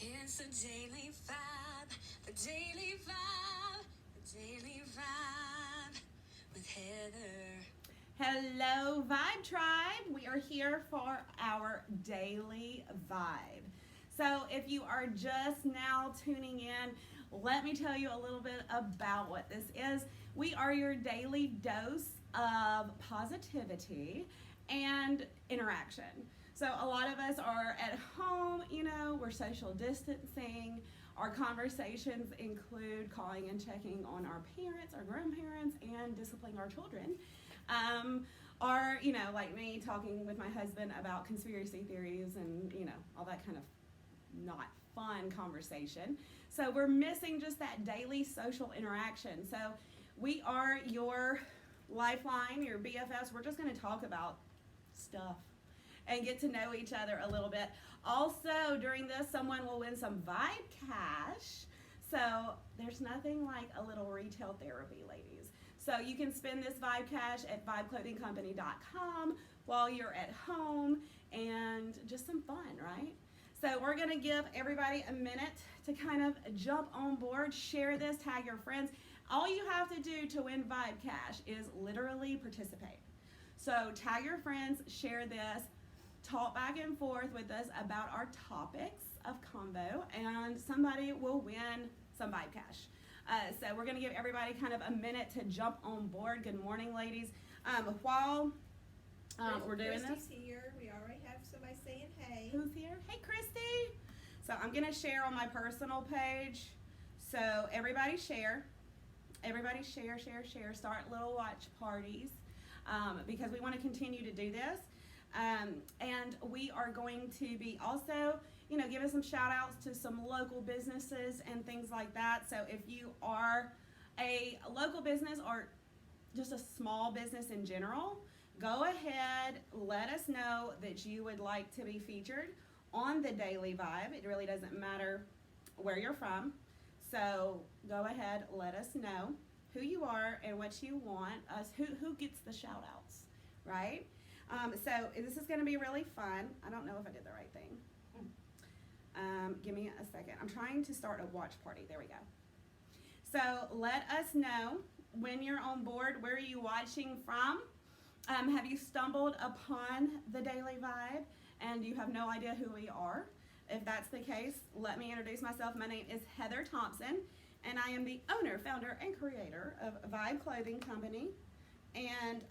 It's a daily vibe, the daily vibe, the daily vibe with Heather. Hello, Vibe Tribe. We are here for our daily vibe. So, if you are just now tuning in, let me tell you a little bit about what this is. We are your daily dose of positivity and interaction. So, a lot of us are at home, we're social distancing. Our conversations include calling and checking on our parents, our grandparents, and disciplining our children. Or, like me talking with my husband about conspiracy theories and, all that kind of not fun conversation. So we're missing just that daily social interaction. So we are your lifeline, your BFFs. We're just going to talk about stuff and get to know each other a little bit. Also, during this, someone will win some Vibe Cash. So there's nothing like a little retail therapy, ladies. So you can spend this Vibe Cash at vibeclothingcompany.com while you're at home, and just some fun, right? So we're going to give everybody a minute to kind of jump on board, share this, tag your friends. All you have to do to win Vibe Cash is literally participate. So tag your friends, share this, talk back and forth with us about our topics of convo, and somebody will win some Vibe Cash. So we're going to give everybody kind of a minute to jump on board. Good morning, ladies. While we're doing Christy's this. here. We already have somebody saying hey. Who's here? Hey, Christy. So I'm going to share on my personal page. So everybody share. Everybody share. Start little watch parties because we want to continue to do this. And we are going to be also, giving some shout outs to some local businesses and things like that. So if you are a local business or just a small business in general, go ahead, let us know that you would like to be featured on the Daily Vibe. It really doesn't matter where you're from. So go ahead, let us know who you are and what you want us, who gets the shout outs, right? So this is going to be really fun. I don't know if I did the right thing. Give me a second. I'm trying to start a watch party. There we go. So let us know when you're on board. Where are you watching from? Have you stumbled upon the Daily Vibe and you have no idea who we are? If that's the case, let me introduce myself. My name is Heather Thompson, and I am the owner, founder, and creator of Vibe Clothing Company. And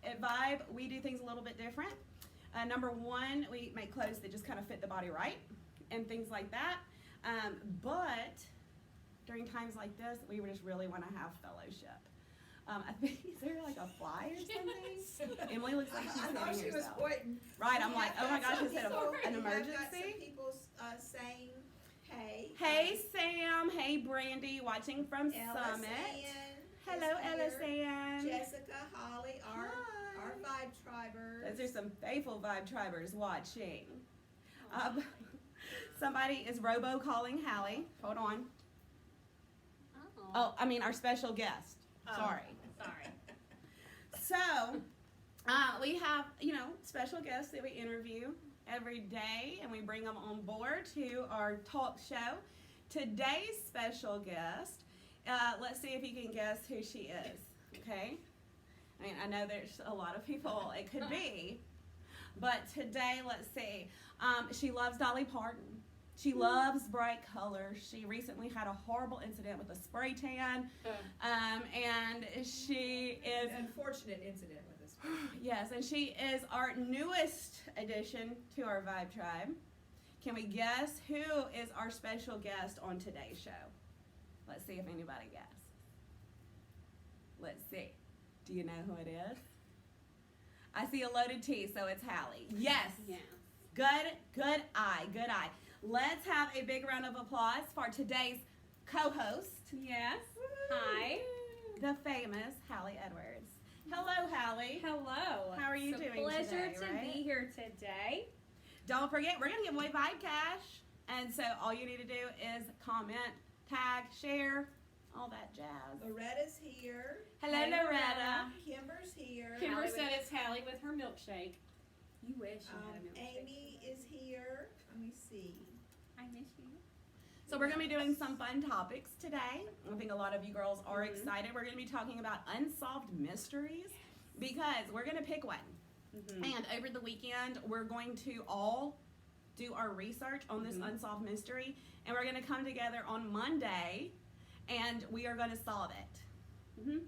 at Vibe, we do things a little bit different. Number one, we make clothes that just kind of fit the body right and things like that. But during times like this, we just really want to have fellowship. I think, is there like a fly or something? Yes. Emily looks like she's hitting herself. Right, I'm like, oh my gosh, is it an emergency? I've got some people saying hey. Hey, Sam. Hey, Brandy, watching from Summit. Hello, LSN. Jessica, Holly, our Vibe Tribers. Those are some faithful Vibe Tribers watching. Somebody is robo-calling Hallie. Hold on. Oh, I mean our special guest. Sorry. So, we have, special guests that we interview every day, and we bring them on board to our talk show. Today's special guest, let's see if you can guess who she is, okay? I mean, I know there's a lot of people it could be, but today, let's see. She loves Dolly Parton. She loves bright colors. She recently had a horrible incident with a spray tan, and she is... An unfortunate incident with a spray tan. Yes, and she is our newest addition to our Vibe Tribe. Can we guess who is our special guest on today's show? Let's see if anybody guesses. Let's see. Do you know who it is? I see a loaded T, so it's Hallie. Yes. Good eye. Let's have a big round of applause for today's co-host. Yes. Hi. The famous Hallie Edwards. Hello, Hallie. Hello. How are you doing today? It's a pleasure to be here today. Don't forget, we're going to give away Vibe Cash. And so all you need to do is comment, tag, share, all that jazz. Loretta's here. Hello, Hey, Loretta. Kimber's here. Kimber said it's Hallie with her milkshake. You wish you had a milkshake. Amy is here. Let me see. I miss you. So we're going to be doing some fun topics today. I think a lot of you girls are excited. We're going to be talking about unsolved mysteries because we're going to pick one. And over the weekend, we're going to all do our research on this unsolved mystery, and we're going to come together on Monday, and we are going to solve it.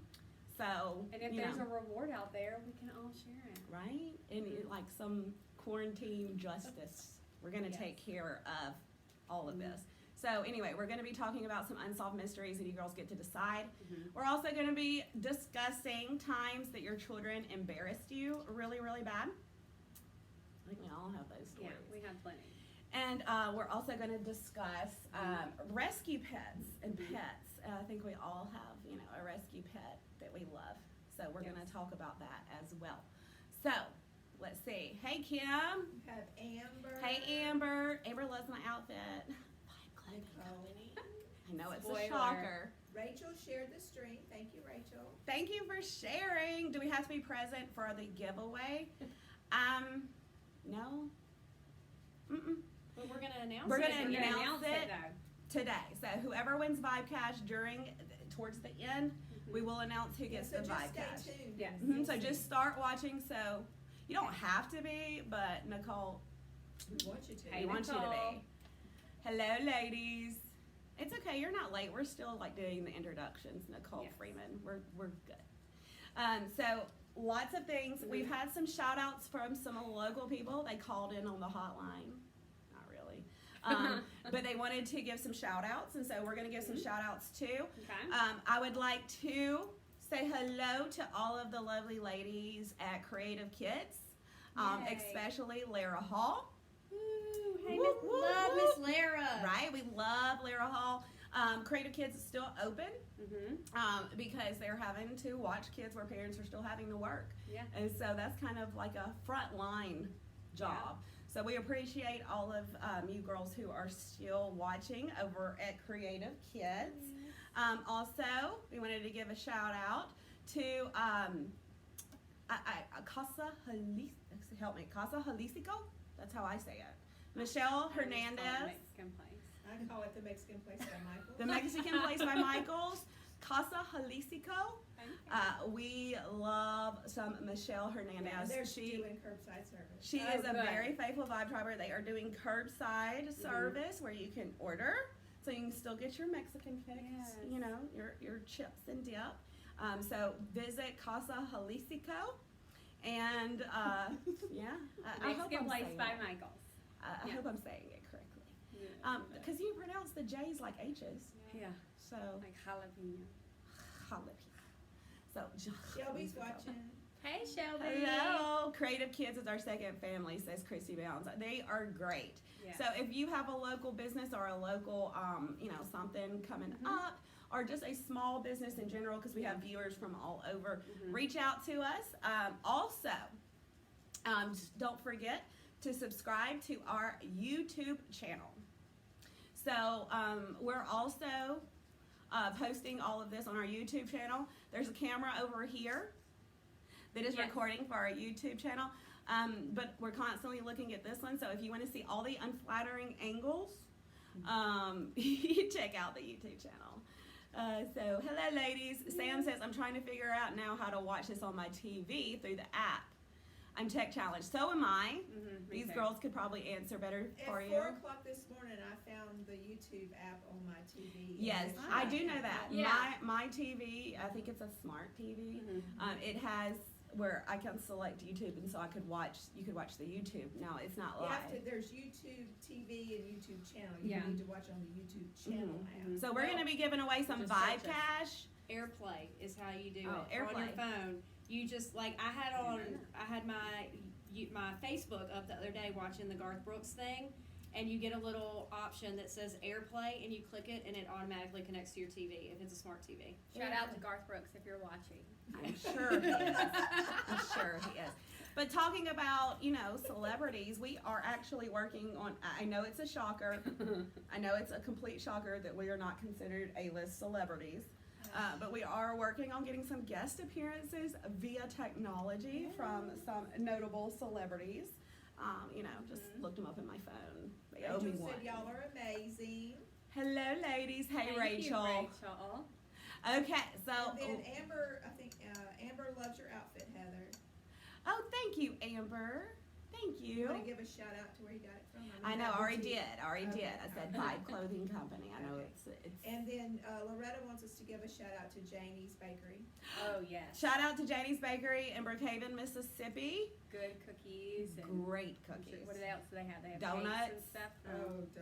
So, And if there's a reward out there, we can all share it. right? And like some quarantine justice, we're going to take care of all of this. So anyway, we're going to be talking about some unsolved mysteries, and you girls get to decide. We're also going to be discussing times that your children embarrassed you really, really bad. I think we all have those stories. Yeah, we have plenty. And we're also going to discuss rescue pets and pets. I think we all have, a rescue pet that we love. So we're going to talk about that as well. So let's see. Hey, Kim. We have Amber. Hey, Amber. Amber loves my outfit. I know it's Spoiler. a shocker. Rachel shared the stream. Thank you, Rachel. Thank you for sharing. Do we have to be present for the giveaway? No. But we're going to announce We're it. gonna announce it though. Today. So whoever wins Vibe Cash towards the end, we will announce who gets so the just Vibe stay Cash. tuned. Yes. So just start watching. So you don't have to be, but Nicole, We want you to. Hey, we want you to Nicole. be. Hello, ladies. It's okay. You're not late. We're still doing the introductions. Nicole Yes. Freeman. We're good. So lots of things. We've had some shout outs from some local people. They called in on the hotline. Not really. But they wanted to give some shout outs. And so we're going to give some shout outs too. Okay. I would like to say hello to all of the lovely ladies at Creative Kids, Yay. especially Lara Hall. Hey, Woo, woo, love woo. Miss Lara. Right, we love Lara Hall. Creative Kids is still open because they're having to watch kids where parents are still having to work. Yeah. And so that's kind of like a frontline job. So we appreciate all of you girls who are still watching over at Creative Kids. Also, we wanted to give a shout out to Casa Jalisco. That's how I say it. Michelle Hernandez, Mexican place. I call it the Mexican place by Michael. the Mexican place by Michael's. Casa Jalisco. We love some Michelle Hernandez. Yeah, they're she doing curbside service. she Oh, is a good. very faithful Vibe Triber. They are doing curbside service where you can order, so you can still get your Mexican fix. Yes. Your chips and dip. So visit Casa Jalisco, and I hope Mexican I'm place saying by it. Michael's. I hope I'm saying it correctly. Yeah. Because you pronounce the J's like H's, Yeah. so Like jalapeno. jalapeno. So Shelby's watching. Hey, Shelby. hello, Creative Kids is our second family, says Christy Bounds. They are great. Yeah. So if you have a local business or a local, something coming up, or just a small business in general, because we have viewers from all over, reach out to us. Also, don't forget to subscribe to our YouTube channel. So we're also posting all of this on our YouTube channel. There's a camera over here that is Yes. recording for our YouTube channel. But we're constantly looking at this one. So if you want to see all the unflattering angles, you check out the YouTube channel. So hello, ladies. Sam says, I'm trying to figure out now how to watch this on my TV through the app. I'm tech challenged. So am I. Me These too. girls could probably answer better for At you. 4 o'clock this morning, I found the YouTube app on my TV. Yes, And I do know that. Yeah. My TV, I think it's a smart TV. It has where I can select YouTube, and so you could watch the YouTube. No, it's not You live. have to, there's YouTube TV and YouTube channel. You Yeah. need to watch on the YouTube channel app. So we're going to be giving away some Just Vibe search it. Cash. AirPlay is how you do Oh, it. On your AirPlay. phone. You just I had my Facebook up the other day watching the Garth Brooks thing, and you get a little option that says AirPlay, and you click it, and it automatically connects to your TV if it's a smart TV. Shout out to Garth Brooks if you're watching. I'm sure he is. I'm sure he is. But talking about, celebrities, we are actually working on, I know it's a shocker. I know it's a complete shocker that we are not considered A-list celebrities. But we are working on getting some guest appearances via technology from some notable celebrities. Just looked them up in my phone. They owe me Rachel one. said y'all are amazing. Hello, ladies. Hey, Thank you, Rachel. Rachel. Okay, so. And then Amber, I think Amber loves your outfit, Heather. Oh, thank you, Amber. Thank You you. want to give a shout out to where you got it from? I know, I already did. I already Okay. did. I said Vibe Clothing Company. I know Okay. it's. And then Loretta wants us to give a shout out to Janie's Bakery. Oh, yes. Shout out to Janie's Bakery in Brookhaven, Mississippi. Good cookies. And Great I'm sure- cookies. What else do they have? They have Donuts. cakes and stuff. Donuts.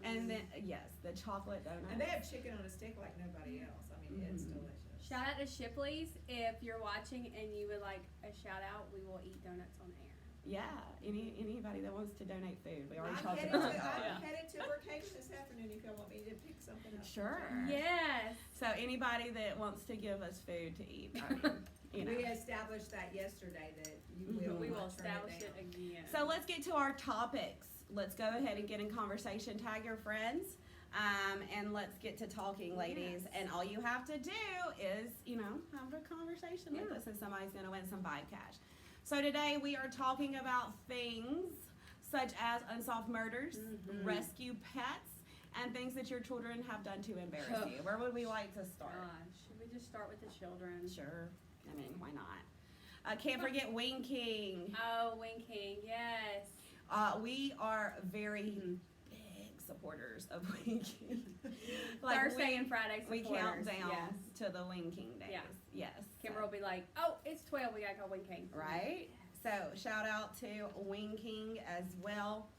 And then, yes, the chocolate donuts. And they have chicken on a stick like nobody else. I mean, it's Mhm. delicious. Shout out to Shipley's. If you're watching and you would like a shout out, we will eat donuts on air. Yeah, anybody that wants to donate food. We already I'm talked headed about to, that. I'm headed to Brookhaven this afternoon if y'all want me to pick something up. Sure. Yes. So anybody that wants to give us food to eat, I mean, you know. We established that yesterday that you will. Mhm. We will not turn establish down. it again. So let's get to our topics. Let's go ahead and get in conversation. Tag your friends. And let's get to talking, ladies. Yes. And all you have to do is, have a conversation with Yeah. us, and somebody's going to win some Vibe Cash. So today we are talking about things such as unsolved murders, Mhm. rescue pets, and things that your children have done to embarrass you. Where would we like to start? Should we just start with the children? Sure. I mean, why not? Can't forget winking. Oh, winking. Yes. We are very Mhm. big supporters of winking. Thursday and Friday we supporters. count down Yes. to the winking days. Yeah. Yes. Kimber will be like, oh, it's 12. We got to go winking. Right? So shout out to winking as well.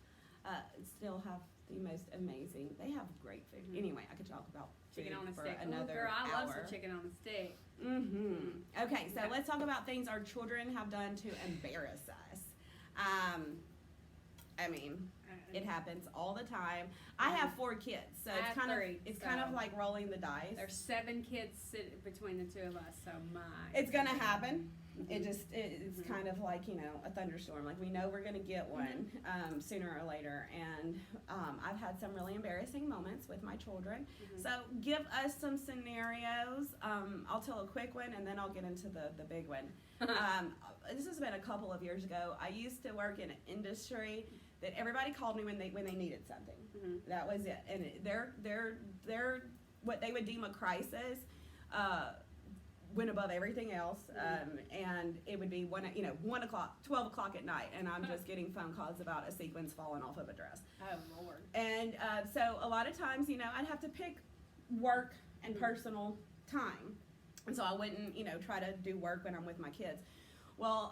Still have the most amazing. They have great food. Mhm. Anyway, I could talk about Chicken food on a for stick. Ooh, another girl, I hour. love some chicken on a stick. Mm-hmm. Okay, so Okay. let's talk about things our children have done to embarrass us. I mean, it happens all the time. I have 4 kids, so I it's have kind 3, of kind of so- like rolling the dice. There's 7 kids sitting between the 2 of us, so my. It's gonna happen. It's Mhm. kind of like a thunderstorm. Like we know we're gonna get one sooner or later. And I've had some really embarrassing moments with my children. Mhm. So give us some scenarios. I'll tell a quick one and then I'll get into the big one. This has been a couple of years ago. I used to work in an industry that everybody called me when they needed something. Mhm. That was it. And they're what they would deem a crisis. Went above everything else, and it would be 1 o'clock, 12 o'clock at night, and I'm just getting phone calls about a sequence falling off of a dress. Oh, Lord. And so a lot of times, I'd have to pick work and personal time, and so I wouldn't, try to do work when I'm with my kids. Well,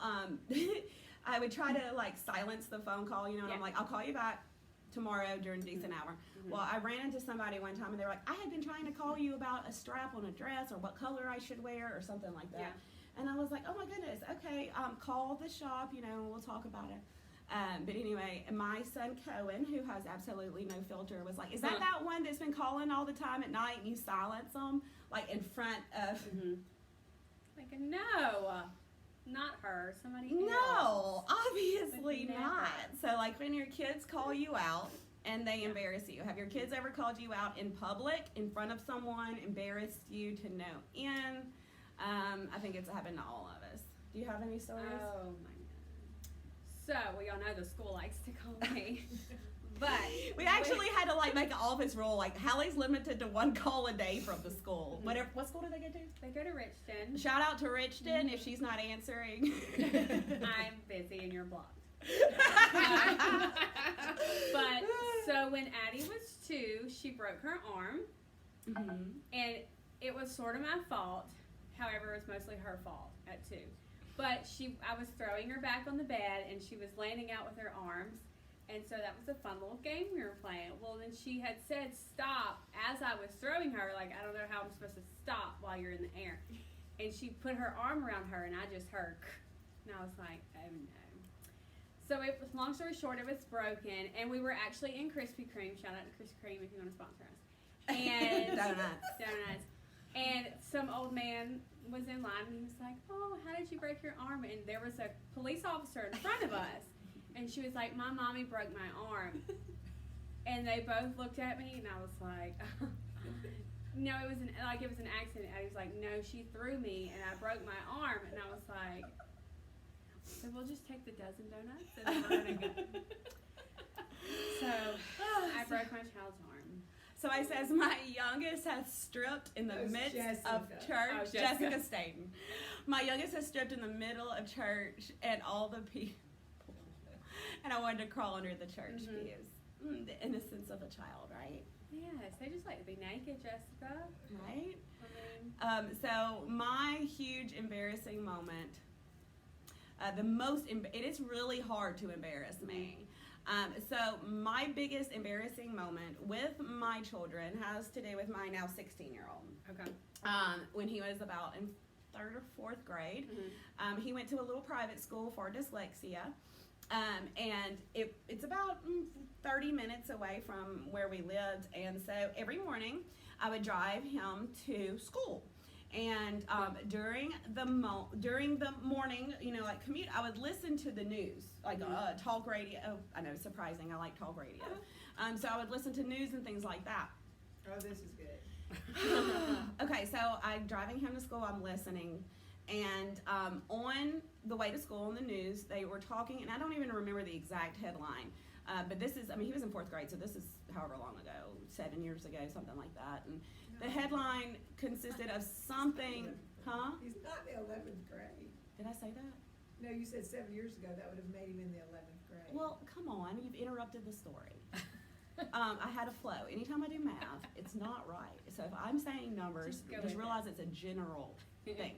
I would try to silence the phone call, and Yeah. I'm like, I'll call you back tomorrow during a decent hour. Mhm. Well, I ran into somebody one time and they were like, I had been trying to call you about a strap on a dress or what color I should wear or something like that. Yeah. And I was like, oh my goodness, okay, call the shop, we'll talk about it. But anyway, my son Cohen, who has absolutely no filter, was like, is that that one that's been calling all the time at night and you silence them in front of... Mhm. Like, no, not her. Somebody else. No, obviously Like, not. never. So when your kids call you out and they embarrass you, have your kids ever called you out in public, in front of someone, embarrassed you to no end? I think it's happened to all of us. Do you have any stories? Oh, my God. So, we all know the school likes to call me. But We actually had to make an office rule, Hallie's limited to 1 call a day from the school. What school do they go to? they go to Richton. Shout out to Richton if she's not answering. I'm busy and you're blocked. But so when Addie was 2, she broke her arm, Mhm. and it was sort of my fault. However, it was mostly her fault at 2. But I was throwing her back on the bed, and she was landing out with her arms, and so that was a fun little game we were playing. Well, then she had said stop as I was throwing her. I don't know how I'm supposed to stop while you're in the air. And she put her arm around her, and I just heard, and I was like, oh no. So it was, long story short, it was broken, and we were actually in Krispy Kreme. Shout out to Krispy Kreme if you want to sponsor us. And donuts. And some old man was in line, and he was like, oh, how did you break your arm? And there was a police officer in front of us, and she was like, my mommy broke my arm. And they both looked at me, and I was like, no, it was an accident. And he was like, no, she threw me, and I broke my arm. And I was like, so we'll just take the dozen donuts, and then we're gonna go. So broke my child's arm. So I says, my youngest has stripped in the That was midst Jessica. of church. Oh, Jessica. Jessica Staten. My youngest has stripped in the middle of church, and all the people. And I wanted to crawl under the church pews. The innocence of a child, right? Yes, they just like to be naked, Jessica. Right? I mean, So my huge embarrassing moment. It is really hard to embarrass me. So my biggest embarrassing moment with my children has to do with my now 16-year-old. okay. When he was about in 3rd or 4th grade, he went to a little private school for dyslexia. And it's about 30 minutes away from where we lived. And so every morning I would drive him to school. And during the morning, like commute, I would listen to the news, like talk radio. Oh, I know, surprising. I like talk radio. So I would listen to news and things like that. Oh, this is good. Okay, so I'm driving him to school. I'm listening. And on the way to school on the news, they were talking, and I don't even remember the exact headline. But this is, he was in 4th grade, so this is however long ago, 7 years ago, something like that. And the headline consisted of something, huh? He's not in the 11th grade. Did I say that? No, you said 7 years ago. That would have made him in the 11th grade. Well, come on, you've interrupted the story. I had a flow. Anytime I do math, it's not right. So if I'm saying numbers, Just go just with realize it's a general thing.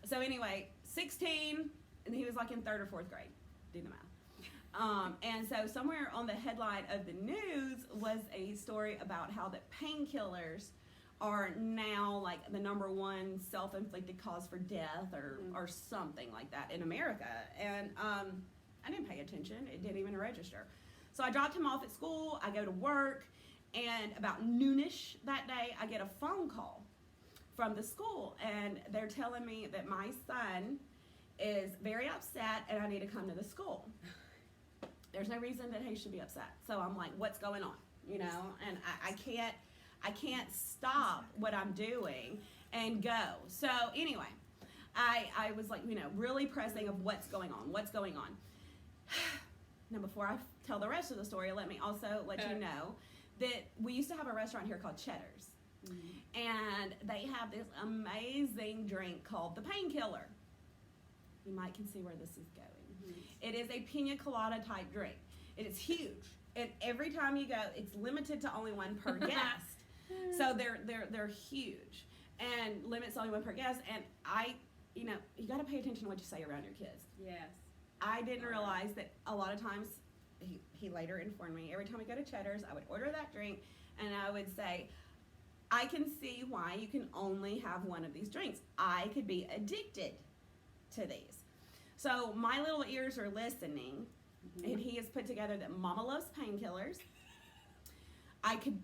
So anyway, 16, and he was like in 3rd or 4th grade. Do the math. And so somewhere on the headline of the news was a story about how that painkillers are now like the #1 self-inflicted cause for death or something like that in America. And I didn't pay attention. It didn't even register. So I dropped him off at school. I go to work, and about noonish that day, I get a phone call from the school, and they're telling me that my son is very upset and I need to come to the school. There's no reason that he should be upset. So I'm like, what's going on? And I can't stop what I'm doing and go. So anyway, I was like, really pressing of what's going on. Now, before I tell the rest of the story, let me also let you know that we used to have a restaurant here called Cheddar's. And they have this amazing drink called the Painkiller. You might can see where this is going. It is a pina colada type drink. It is huge. And every time you go, it's limited to only one per guest. So they're huge. And limits only one per guest. And you got to pay attention to what you say around your kids. Yes. I didn't realize that a lot of times, he later informed me, every time we go to Cheddar's, I would order that drink, and I would say, I can see why you can only have one of these drinks. I could be addicted to these. So my little ears are listening, and he has put together that Mama loves painkillers. I could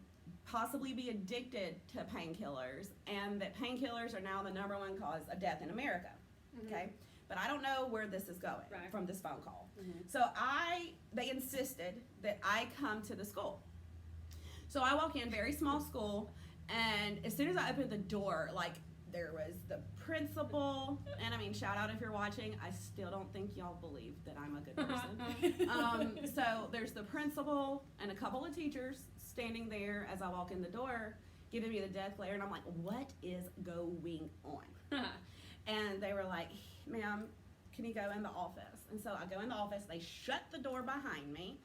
possibly be addicted to painkillers, and that painkillers are now the #1 cause of death in America. Okay? But I don't know where this is going from this phone call. So they insisted that I come to the school. So I walk in, very small school, and as soon as I opened the door, like there was the principal, and shout out if you're watching, I still don't think y'all believe that I'm a good person. So there's the principal and a couple of teachers standing there as I walk in the door, giving me the death glare, and I'm like, what is going on? And they were like, ma'am, can you go in the office? And so I go in the office. They shut the door behind me.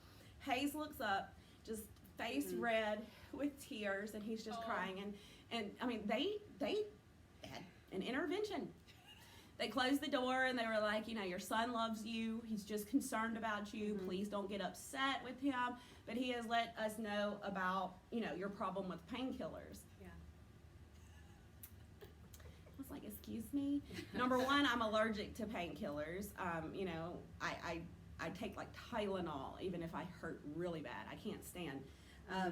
Hayes looks up, just face red with tears, and he's just crying. And they had an intervention. They closed the door, and they were like, your son loves you. He's just concerned about you. Please don't get upset with him. But he has let us know about, your problem with painkillers. I was like, excuse me? #1, I'm allergic to painkillers. I take like Tylenol, even if I hurt really bad. I can't stand.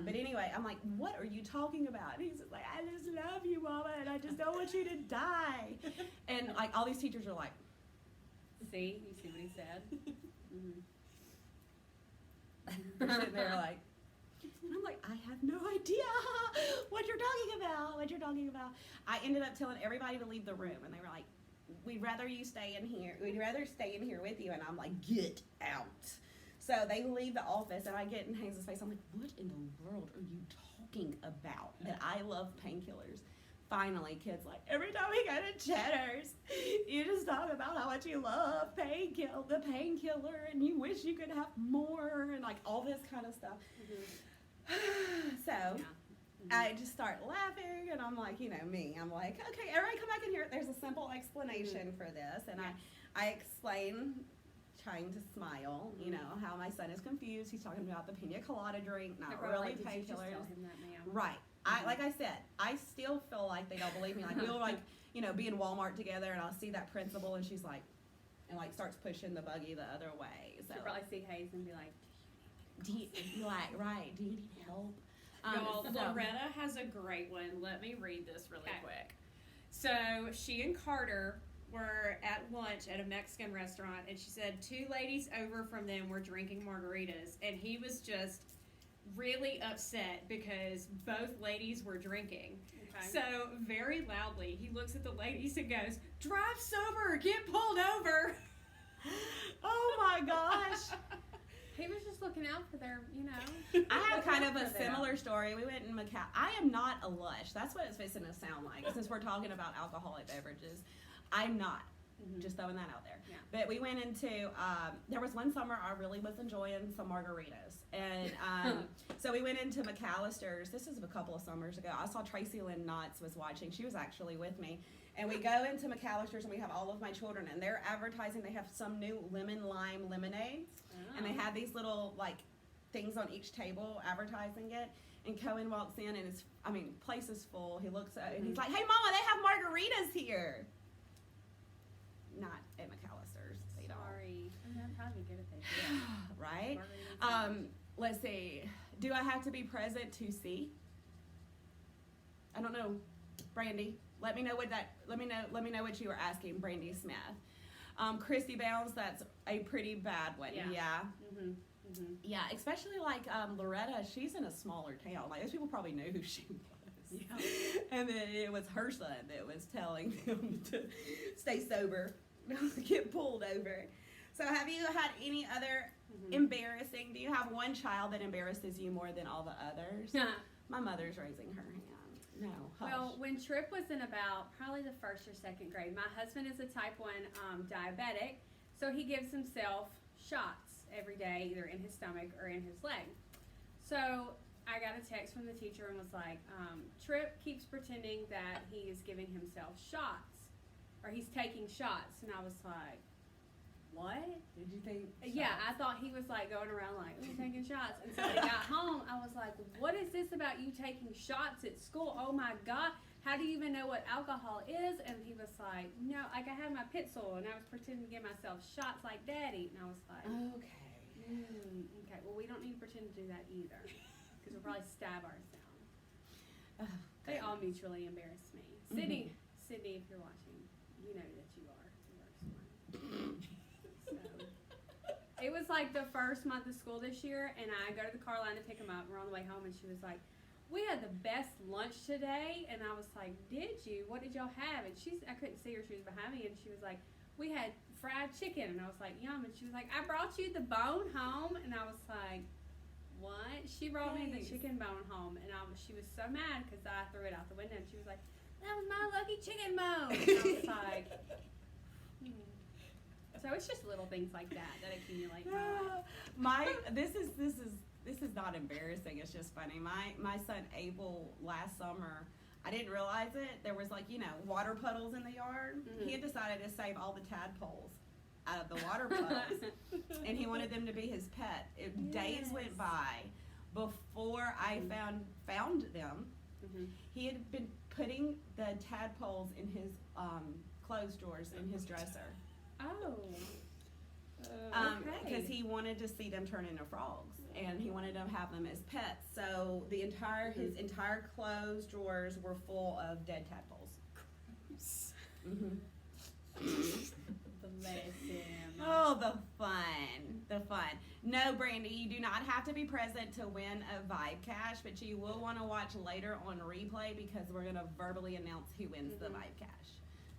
But anyway, I'm like, what are you talking about? And he's just like, I just love you, Mama, and I just don't want you to die. And like all these teachers are like, See? You see what he said? they're sitting there like, and I'm like, I have no idea what you're talking about. I ended up telling everybody to leave the room, and they were like, we'd rather stay in here with you. And I'm like, get out. So they leave the office, and I get in Haynes' face. I'm like, what in the world are you talking about? That I love painkillers. Finally, kids like, every time we go to Cheddar's, you just talk about how much you love the painkiller, and you wish you could have more, and like all this kind of stuff. So I just start laughing, and I'm like, me. I'm like, okay, everybody come back in here. There's a simple explanation for this, and I explain, trying to smile, how my son is confused. He's talking about the pina colada drink, not really painkillers. Right. Like I said, I still feel like they don't believe me. Like we'll be in Walmart together, and I'll see that principal, and she's like, starts pushing the buggy the other way. So you'll probably see Hayes and be like, do you need help? Y'all, Loretta has a great one. Let me read this really quick. So she and Carter were at lunch at a Mexican restaurant, and she said 2 ladies over from them were drinking margaritas, and he was just really upset because both ladies were drinking. Okay. So very loudly he looks at the ladies and goes, "Drive sober, get pulled over." Oh my gosh. He was just looking out for their, I have kind of a similar story. We went in Macau. I am not a lush. That's what it's fixing to sound like, since we're talking about alcoholic beverages. I'm not. Just throwing that out there. Yeah. But we went into, there was one summer I really was enjoying some margaritas. And so we went into McAllister's. This is a couple of summers ago. I saw Tracy Lynn Knotts was watching. She was actually with me. And we go into McAllister's, and we have all of my children. And they're advertising. They have some new lemon lime lemonades. Oh. And they have these little, things on each table advertising it. And Cohen walks in, and place is full. He looks at it, and he's like, "Hey, Mama, they have margaritas here." Not at McAllister's. They don't. Sorry. I'm probably good at that. Right? Let's see. Do I have to be present to see? I don't know. Brandy, let me know what you were asking, Brandy Smith. Christy Bounds, that's a pretty bad one. Yeah. Yeah, especially Loretta, she's in a smaller town. Those people probably knew who she was. Yeah. And then it was her son that was telling them to stay sober, get pulled over. So have you had any other embarrassing, do you have one child that embarrasses you more than all the others? My mother's raising her hand. No, hush. Well, when Tripp was in about probably the 1st or 2nd grade, my husband is a type 1 diabetic, so he gives himself shots every day, either in his stomach or in his leg. So I got a text from the teacher and was like, Tripp keeps pretending that he is giving himself shots, or he's taking shots. And I was like, what? Did you think? Yeah, I thought he was going around taking shots. And so when he got home, I was like, what is this about you taking shots at school? Oh my God, how do you even know what alcohol is? And he was like, no, I had my Pitzel, and I was pretending to give myself shots like Daddy. And I was like, okay. Okay, well, we don't need to pretend to do that either. Because we'll probably stab ourselves. They all mutually embarrass me. Sydney, if you're watching, you know that you are the worst one. So, it was the first month of school this year, and I go to the car line to pick him up. We're on the way home, and she was like, "We had the best lunch today." And I was like, "Did you? What did y'all have?" And I couldn't see her. She was behind me, and she was like, "We had fried chicken." And I was like, "Yum." And she was like, "I brought you the bone home." And I was like, what? She brought me the chicken bone home, and she was so mad because I threw it out the window, and she was like, "That was my lucky chicken bone." And I was like, So it's just little things like that accumulate in my life. This is not embarrassing. It's just funny. My son Abel last summer, I didn't realize it. There was water puddles in the yard. He had decided to save all the tadpoles out of the water puddles, and he wanted them to be his pet. Days went by before I found them. He had been putting the tadpoles in his clothes drawers in his dresser. Oh. Because he wanted to see them turn into frogs, and he wanted to have them as pets. So his entire clothes drawers were full of dead tadpoles. Bless him. Oh, the fun. No, Brandy, you do not have to be present to win a Vibe Cash, but you will want to watch later on replay because we're going to verbally announce who wins the Vibe Cash.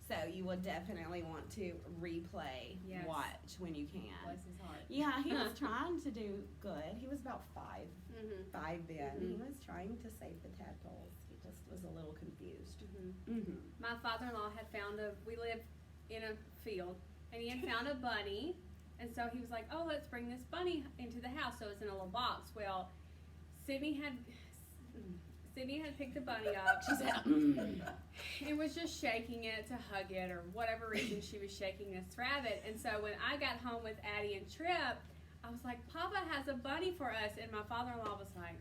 So you will definitely want to replay, Yes. watch when you can. Bless his heart. Yeah, he was trying to do good. He was about 5 then. He Mhm. was trying to save the tadpoles. He just was a little confused. Mm-hmm. Mm-hmm. My father-in-law had found we live in a field, and he had found a bunny, and so he was like, oh, let's bring this bunny into the house. So it's in a little box. Well, Sydney had picked the bunny up. She said, and was just shaking it to hug it, or whatever reason she was shaking this rabbit. And so when I got home with Addie and Trip, I was like, Papa has a bunny for us. And my father-in-law was like,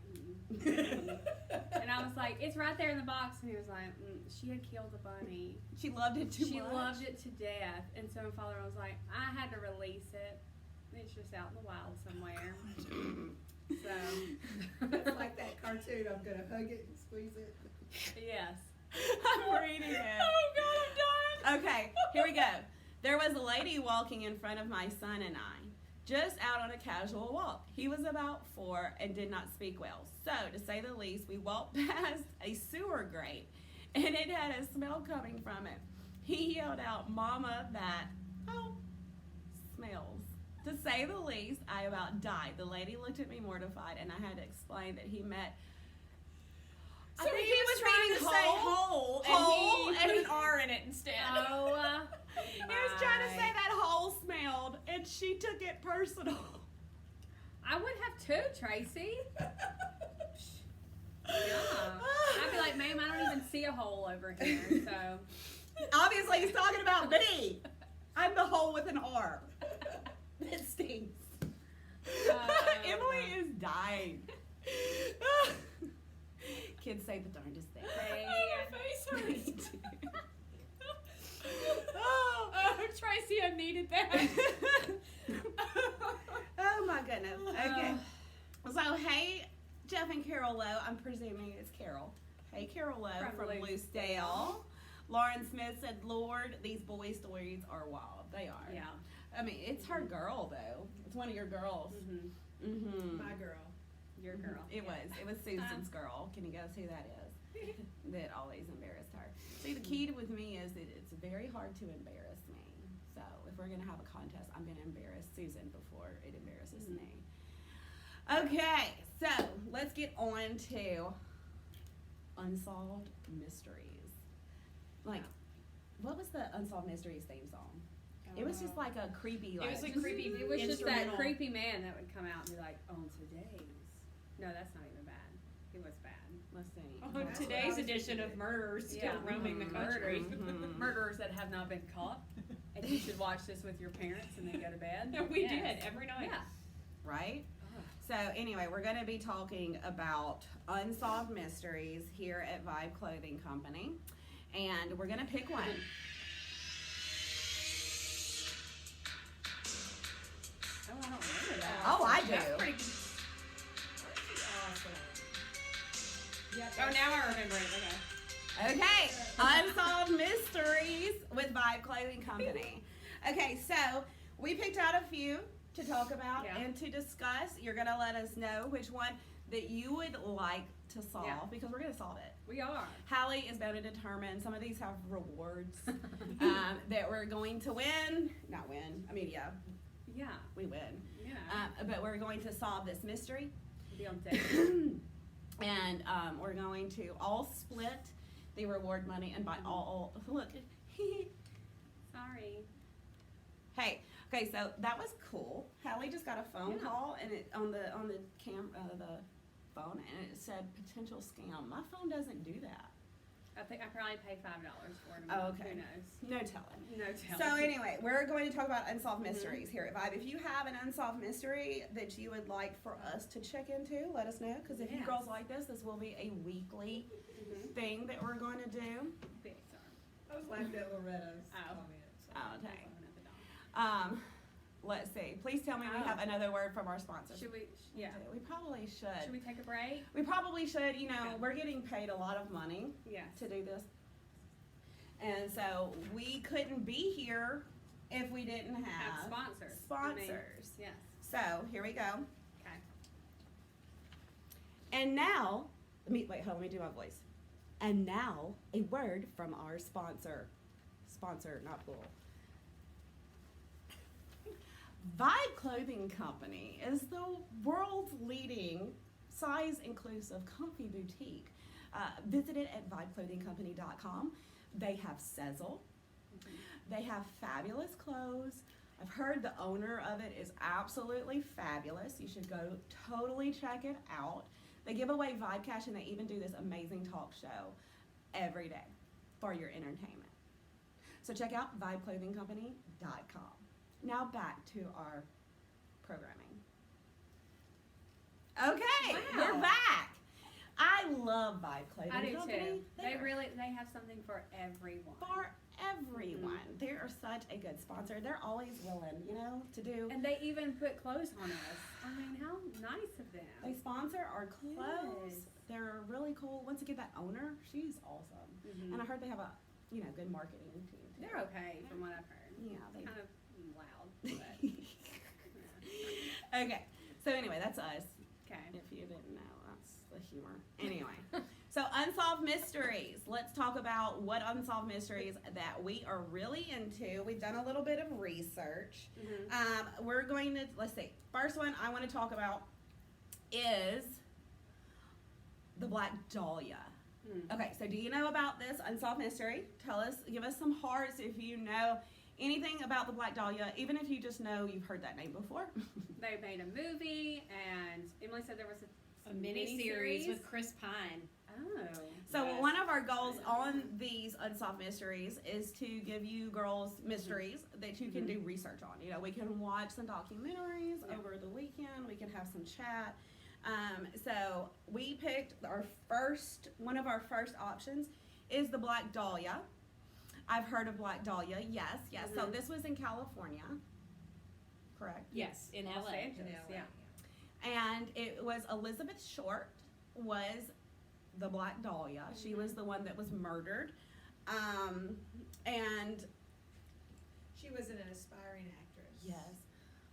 and I was like, it's right there in the box. And he was like, she had killed the bunny. She loved it too much. She loved it to death. And so my father-in-law was like, I had to release it. It's just out in the wild somewhere. So, It's like that cartoon, I'm gonna hug it and squeeze it. yes. I'm reading it. Oh, God, I'm done. Okay, here we go. There was a lady walking in front of my son and I, just out on a casual walk. He was about 4 and did not speak well. So, to say the least, we walked past a sewer grate, and it had a smell coming from it. He yelled out, Mama, that, smells. To say the least, I about died. The lady looked at me mortified, and I had to explain that he meant. So he was trying to say whole, Whole, and he and put he- an R in it instead. Oh, He was trying to say that hole smelled, and she took it personal. I would have too, Tracy. Yeah. I'd be like, ma'am, I don't even see a hole over here. So, Obviously, he's talking about me. I'm the hole with an R. That stinks. Emily is dying. Kids say the darndest thing. hey, Oh. Tracy, I needed that. Oh my goodness. Okay. So, hey, Jeff and Carol Lowe. I'm presuming it's Carol. Hey, Carol Lowe From from Loosedale. Lauren Smith said, Lord, these boy stories are wild. They are. yeah. I mean, it's her girl, though. It's one of your girls. Mm-hmm. Mm-hmm. My girl. Your girl. It was. It was Susan's girl. Can you guess who that is? That always embarrassed her. See, the key with me is that it's very hard to embarrass me. So if we're going to have a contest, I'm going to embarrass Susan before it embarrasses me. Okay, so let's get on to Unsolved Mysteries. Like, what was the Unsolved Mysteries theme song? It was just like a creepy, like. It was like creepy. It was just that instrumental. creepy man that would come out and be like, on today's. No, that's not even bad. He was bad. Let's see. On That's what I today's was edition of thinking. Murderers Still Yeah. Roaming the Country. Mhm. Murderers that have not been caught. And you should watch this with your parents and then go to bed. And we Yes. did every night. Yeah. Right? So anyway, we're going to be talking about unsolved mysteries here at Vibe Clothing Company, and we're going to pick one. Oh, I don't remember that. Oh, I That's do. pretty good. Awesome. Yep. Oh, now I remember it. Okay. Okay, unsolved mysteries with Vibe Clothing Company. Okay, so we picked out a few to talk about Yeah. and to discuss. You're going to let us know which one that you would like to solve Yeah. because we're going to solve it. We are. Hallie is going to determine. Some of these have rewards that we're going to win. Not win. I mean, yeah, Yeah. we win. Yeah. But we're going to solve this mystery. Be on date. And we're going to all split the reward money. And by all, look. Sorry. Hey, okay, so that was cool. Hallie just got a phone Yeah. call, and it on the the phone, and it said potential scam. My phone doesn't do that. I think I probably paid $5 for it. Oh, okay. Who knows? No telling. No telling. So anyway, we're going to talk about unsolved mysteries here at Vibe. If you have an unsolved mystery that you would like for us to check into, let us know. Because if you Yes. girls like this will be a weekly thing that we're going to do. Big sorry. I was laughing at Loretta's Oh. comments. Oh, okay. Phone at the dog. Let's see. Please tell me we Oh. have another word from our sponsors. Should we? Yeah. We probably should. Should we take a break? We probably should. You know, Okay. we're getting paid a lot of money Yes. to do this. And so we couldn't be here if we didn't Have have sponsors. sponsors. Yes. So here we go. Okay. And now, wait, hold on, let me do my voice. And now, a word from our sponsor. sponsor, not cool. Vibe Clothing Company is the world's leading size-inclusive comfy boutique. Visit it at vibeclothingcompany.com. They have Sezzle. They have fabulous clothes. I've heard the owner of it is absolutely fabulous. You should go totally check it out. They give away Vibe Cash, and they even do this amazing talk show every day for your entertainment. So check out vibeclothingcompany.com. Now back to our programming. Okay, Wow. we're back. I love Vibe Clothing I do Company. too. They are they have something for everyone. for everyone. They are such a good sponsor. They're always willing, to do. And they even put clothes on us. I mean, how nice of them. They sponsor our clothes. Yes. They're really cool. Once again, that owner, she's awesome. Mhm. And I heard they have a, good marketing team too. They're okay from what I've heard. Yeah, they. Kind of loud, but yeah. Okay. So anyway, that's us. Okay. If you didn't know, that's the humor. Anyway, so Unsolved Mysteries. Let's talk about what Unsolved Mysteries that we are really into. We've done a little bit of research. We're going to, let's see, first one I want to talk about is the Black Dahlia. Okay, so do you know about this Unsolved Mystery? Give us some hearts if you know anything about the Black Dahlia, even if you just know you've heard that name before. They made a movie, and Emily said there was A mini-series with Chris Pine. Oh. So Yes. one of our goals on these Unsolved Mysteries is to give you girls mysteries that you can do research on. We can watch some documentaries over the weekend. We can have some chat. So we picked one of our first options is the Black Dahlia. I've heard of Black Dahlia. Yes. So this was in California, correct? Yes, in Los LA. Angeles, yeah. And it was Elizabeth Short was the Black Dahlia. She was the one that was murdered. And She was an aspiring actress. yes,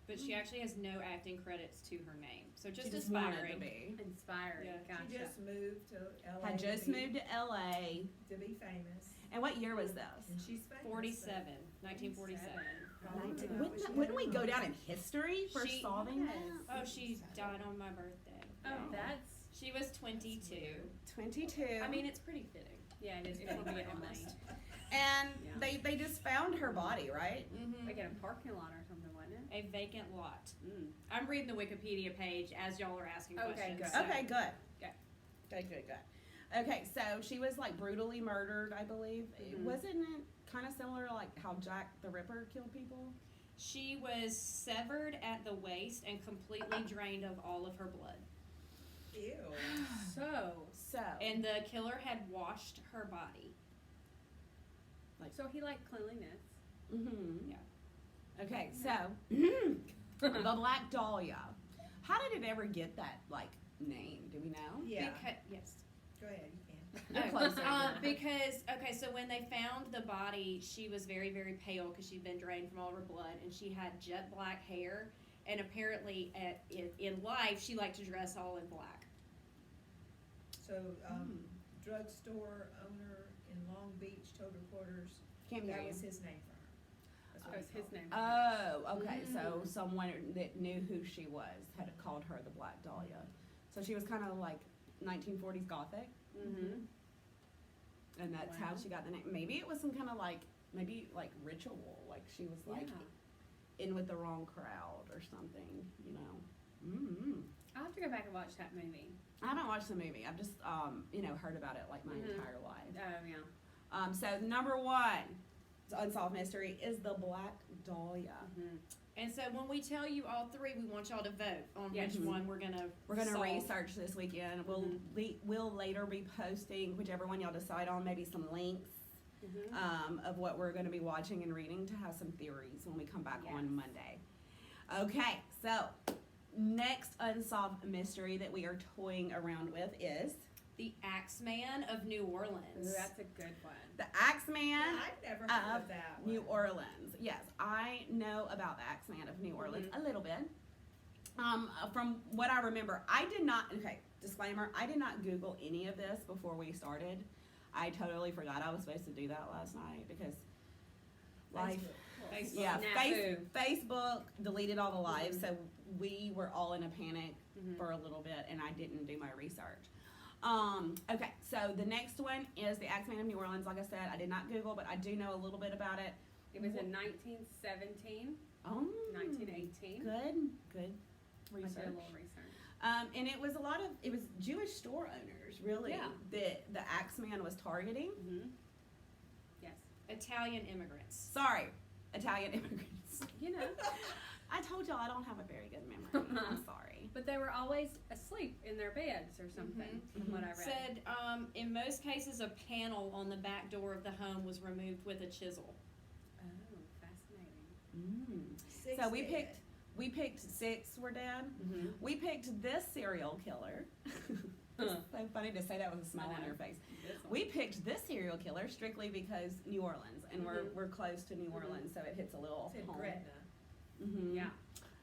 But she actually has no acting credits to her name. So she just just wanted aspiring. to be. Inspiring. Yeah. Gotcha. She just moved to LA. Had just moved to LA. to be famous. And what year was this? And she's famous. 47, 1947. Wouldn't we go down in history for She- solving Yes. that? Oh, she died on my birthday. Oh, that's She was 22. 22. I mean, it's pretty fitting. yeah. It is If pretty we're being Emily. honest. and Yeah. they just found her body, right? Mm-hmm. Like in a parking lot or something, wasn't it? A vacant lot. Mm. I'm reading the Wikipedia page as y'all are asking Okay, questions. good. so- Okay, good. Okay. Good. Okay, so she was like brutally murdered, I believe. Wasn't it kind of similar to like how Jack the Ripper killed people? She was severed at the waist and completely drained of all of her blood. Ew. So So And the killer had washed her body. he liked cleanliness. Yeah. Okay, Yeah. so the Black Dahlia. How did it ever get that name? Do we know? Yeah. Yes. Go ahead, you can. You're closer. So when they found the body, she was very, very pale because she'd been drained from all her blood, and she had jet black hair. And apparently, in life, she liked to dress all in black. So, drugstore owner in Long Beach told reporters Can't hear that you. was his name for her. That's That what was he his called name. Oh, okay. So someone that knew who she was had called her the Black Dahlia. So she was kind of like 1940s Gothic, Mm-hmm. and that's how she got the name. Maybe it was some kind of maybe ritual. Like she was in with the wrong crowd or something. I'll have to go back and watch that movie. I haven't watched the movie. I've just heard about it my entire life. Oh yeah. So number one, Unsolved Mystery is the Black Dahlia. Mm-hmm. And so when we tell you all three, we want y'all to vote on Yes. which one we're gonna solve. Research this weekend. We'll later be posting whichever one y'all decide on. Maybe some links of what we're going to be watching and reading to have some theories when we come back on Monday. Okay, so next Unsolved Mystery that we are toying around with is The Axeman of New Orleans. Ooh, that's a good one. the Axeman Yeah, I've never heard of of that New one. Orleans. Yes, I know about the Axeman of New Orleans a little bit. From what I remember, I did not, disclaimer, I did not Google any of this before we started. I totally forgot I was supposed to do that last night because life. Facebook. Yeah, Snafu. Facebook deleted all the lives, so we were all in a panic Mhm. for a little bit, and I didn't do my research. Okay, so the next one is the Axeman of New Orleans. Like I said, I did not Google, but I do know a little bit about it. It was in 1917, Oh, 1918. good I did a research. little research. And it was it was Jewish store owners, really, Yeah. that the Axeman was targeting. Mm-hmm. Yes. Italian immigrants. Sorry, Italian immigrants. You know, I told y'all I don't have a very good memory. I'm sorry. but they were always asleep in their beds or something, from what I read. Said, in most cases, a panel on the back door of the home was removed with a chisel. Oh, fascinating. Six So dead. we picked 6 were dead. Mm-hmm. We picked this serial killer. It's so funny to say that with a smile I on know. your face. We picked this serial killer strictly because New Orleans, and Mhm. we're close to New Mhm. Orleans, so it hits a little It's in home. Gretna. Mhm. Yeah.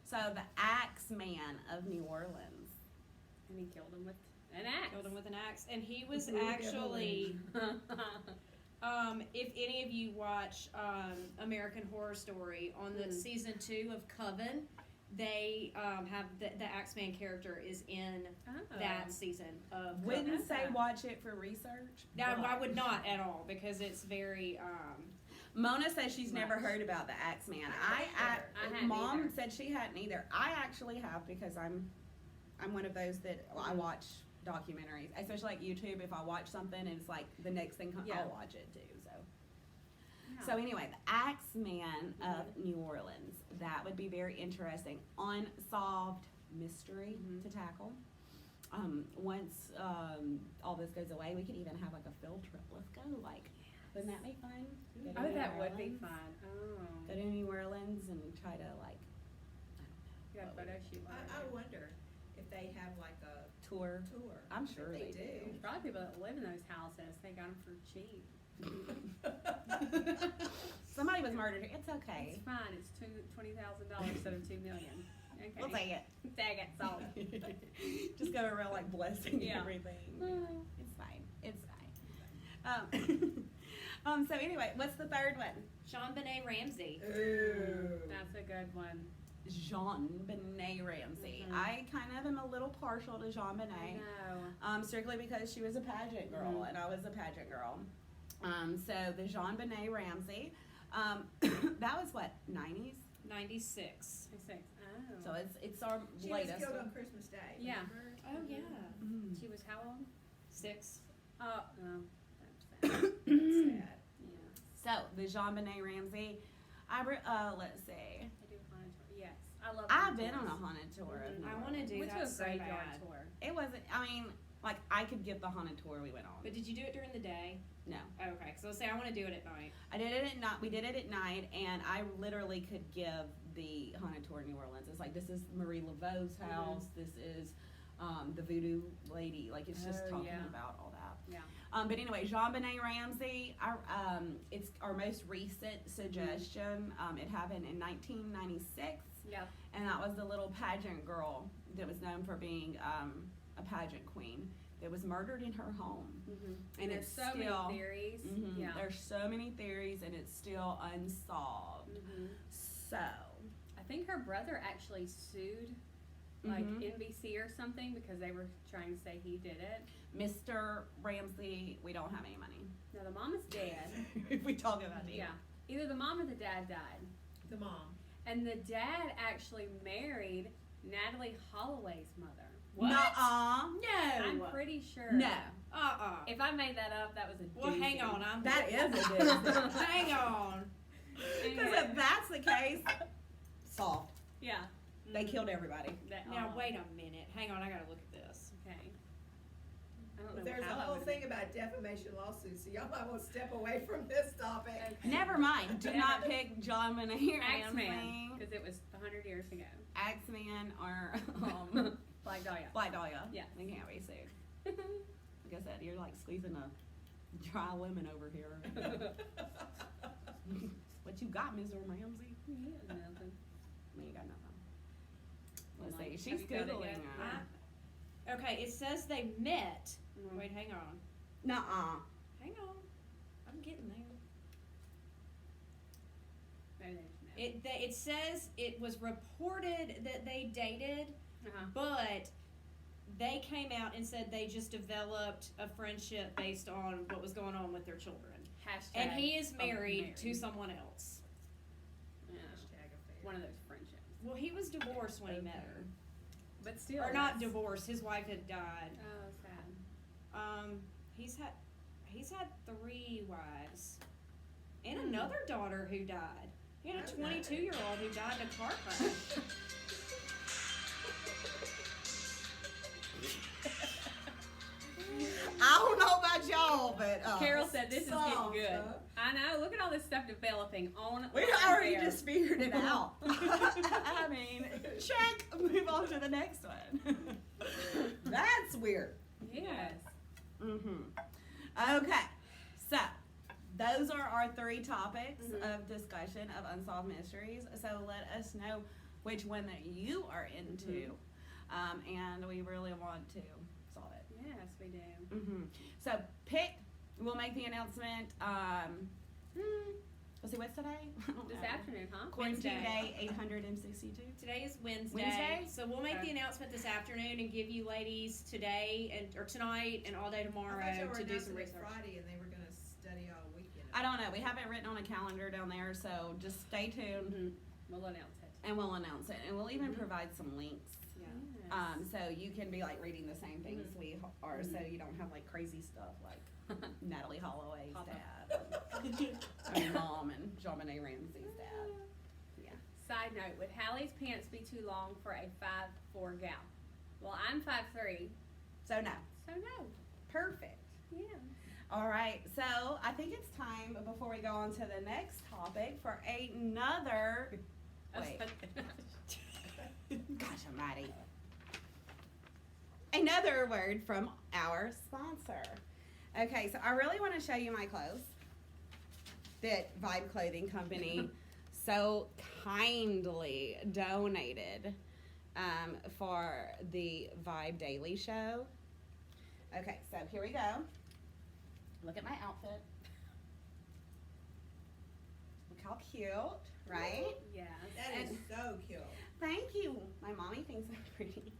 So the Axeman of New Orleans. And he killed him with an axe. Killed him with an axe. And he was Ooh, actually, if any of you watch American Horror Story, on the season 2 of Coven, they have the Axeman character is in Oh. that season of Wouldn't Coven. say watch it for research. Now, but- I would not at all, because it's very Mona says she's never Much. heard about the Axeman. I hadn't Mom either. said she hadn't either. I actually have because I'm one of those that I watch documentaries, especially like YouTube. If I watch something and it's like the next thing, Yeah. I'll watch it too. So. Yeah. So anyway, the Axeman of New Orleans. That would be very interesting. Unsolved mystery Mhm. to tackle. Once all this goes away, we could even have like a field trip. Let's go. Like, wouldn't that be fun? Go to Oh, New that would be Orleans. fun. Oh. Go to New Orleans and try to like You got a photo shoot. I wonder if they have like a tour. tour. I'm I think sure they do. Probably people that live in those houses. They got them for cheap. Somebody was murdered here. It's okay. It's fine. It's $20,000 instead of $2 million. Okay. We'll take it. Tag it. Sold. Just go around like blessing Yeah. everything. Oh. It's fine. It's fine. So anyway, what's the third one? Jean Benet Ramsey. Ooh. That's a good one. Jean Benet Ramsey. Mhm. I kind of am a little partial to Jean I Benet. know. Strictly because she was a pageant girl Mhm. and I was a pageant girl. So the Jean Benet Ramsey, that was what, 90s? 96. 6. Oh. So it's our She was latest. killed on Christmas Day. Yeah. remember? Oh, yeah. Mm. She was how old? 6. Oh, no. That's sad. Sad. Yeah. So the Jean Benet Ramsey, let's see. I do haunted tour. Yes. I love I've haunted been on a tours. haunted tour. of Mhm. New I wanna Orleans. do Went to that a so graveyard bad. tour. It wasn't. I mean, like I could get the haunted tour we went on. But did you do it during the day? No, Oh, okay, because I'll say I want to do it at night. I did it at night. We did it at night, and I literally could give the haunted tour in New Orleans. It's like this is Marie Laveau's house. This is the voodoo lady. Like it's just Oh, talking yeah. about all that. Yeah. But anyway, Jean Benet Ramsey. It's our most recent suggestion. It happened in 1996. Yeah. And that was the little pageant girl that was known for being a pageant queen that was murdered in her home. Mm-hmm. And there's it's so still, many theories. Mhm, Yeah. There's so many theories, and it's still unsolved. Mm-hmm. So, I think her brother actually sued, like mhm. NBC or something, because they were trying to say he did it. Mr. Ramsey, we don't have any money. Now the mom is dead. If we talk about it. Yeah. Either the mom or the dad died, The mom. and the dad actually married Natalie Holloway's mother. What? Nuh-uh. No. I'm pretty sure. No. If I made that up, that was a Well, hang doozy. on. I'm. That is a doozy. Hang on. Because if that's the case, solved. Yeah. They killed everybody. Now wait a minute. Hang on. I gotta look at this. Okay. I don't know There's a how I whole would- thing about defamation lawsuits, so y'all might want to step away from this topic. Okay. Never mind. Do not pick John Benet Axeman, Ramsey, because it was 100 years ago. Axeman, or Black Dahlia. Black Dahlia. Yeah. They can't be sued. Like I said, you're like squeezing a dry lemon over here. What you got, Mr. Ramsey? He has nothing. No, you got nothing. Let's Like, see. have She's you got it Googling yet? it. Okay, it says they met. Mhm. Wait, hang on. Nuh-uh. Hang on. I'm getting there. It says it was reported that they dated, Uh-huh. but they came out and said they just developed a friendship based on what was going on with their children. Hashtag. And he is married married. to someone else. Yeah. Hashtag affair. One of those friendships. Well, he was divorced when he met her. But still. Or not that's- divorced. His wife had died. Oh, sad. He's had 3 wives and another daughter who died. He had a 22-year-old who died in a car crash. I don't know about y'all, but Carol said this is getting Solved, good. huh? I know. Look at all this stuff developing on. we already just figured it out. I mean, check. Move on to the next one. That's weird. Yes. Okay, so those are our 3 topics of discussion of unsolved mysteries. So let us know which one that you are into, and we really want to solve it. Yes, we do. So pick. We'll make the announcement. Let's see, what's today? I don't This know. afternoon, huh? Quarantine Wednesday. day 862. Today is Wednesday. Wednesday? So we'll make the announcement this afternoon and give you ladies today or tonight and all day tomorrow I thought you were to do some announcing it research. Friday and they were gonna study all weekend. I don't know. We have it written on a calendar down there, so just stay tuned We'll announce it. and we'll announce it. And we'll even provide some links. Yeah. Yes. So you can be like reading the same things we are, so you don't have like crazy stuff like Natalie Holloway's dad, and mom, and JonBenet Ramsey's dad. Side note: would Hallie's pants be too long for a 5'4" gal? Well, I'm 5'3", So no, so no. perfect. Yeah. All right, so I think it's time before we go on to the next topic for another. Wait, gosh almighty. Another word from our sponsor. Okay, so I really want to show you my clothes that Vibe Clothing Company so kindly donated for the Vibe Daily Show. Okay, so here we go. Look at my outfit. Look how cute, right? Yes. That is And- so cute. Thank you. My mommy thinks I'm pretty.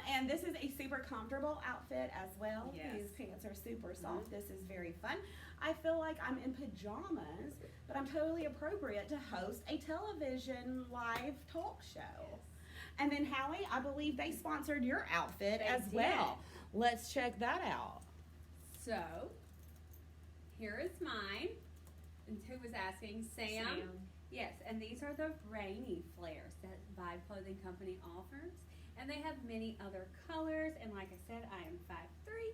And this is a super comfortable outfit as well. Yes. These pants are super soft. This is very fun. I feel like I'm in pajamas, but I'm totally appropriate to host a television live talk show. And then Hallie, I believe they sponsored your outfit They as did. well. Let's check that out. So, here is mine. And who was asking? Sam. Yes, and these are the rainy flares that Vibe Clothing Company offers. And they have many other colors. And like I said, I am 5'3".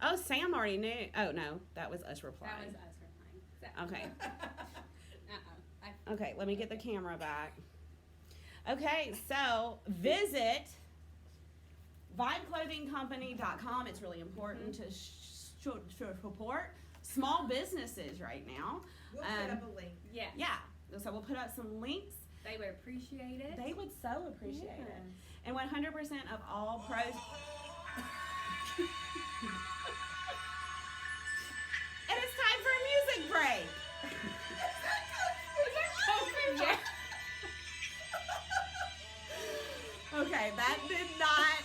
Oh, Sam already knew. Oh, no, that was us replying. That was us replying. So, Okay. uh-oh. Okay, let me get the camera back. Okay, so visit vibeclothingcompany.com. It's really important to support small businesses right now. We'll put up a link. Yes. Yeah, so we'll put up some links. They would appreciate it. They would so appreciate it. Yes. And 100% of all pros. And it's time for a music break. Yeah. Okay, that did not.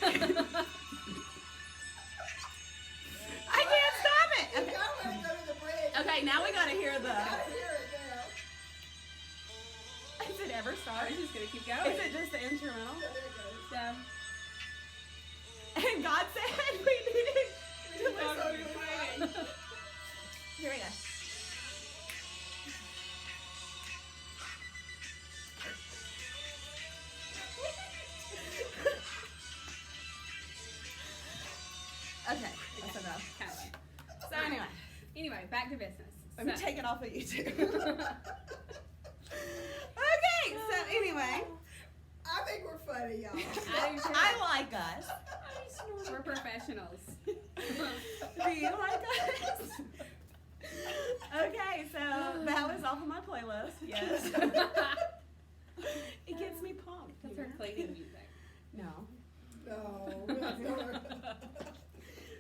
I can't stop it. You Okay. gotta go to the bridge. Okay, now we gotta hear You the. gotta hear it now. Is it ever I start? was just going to keep going. Is it just the instrumental? So there it goes. So, And God said we needed to listen. Here we go. Okay, that's enough. okay. So anyway, Anyway, back to business. let me So- take it off of YouTube. Okay, so anyway, I think we're funny, y'all. I do too. I like us. We're professionals. Do you like us? Okay, so that was off of my playlist. Yes. It gets me pumped. That's you our know? cleaning music. No. No.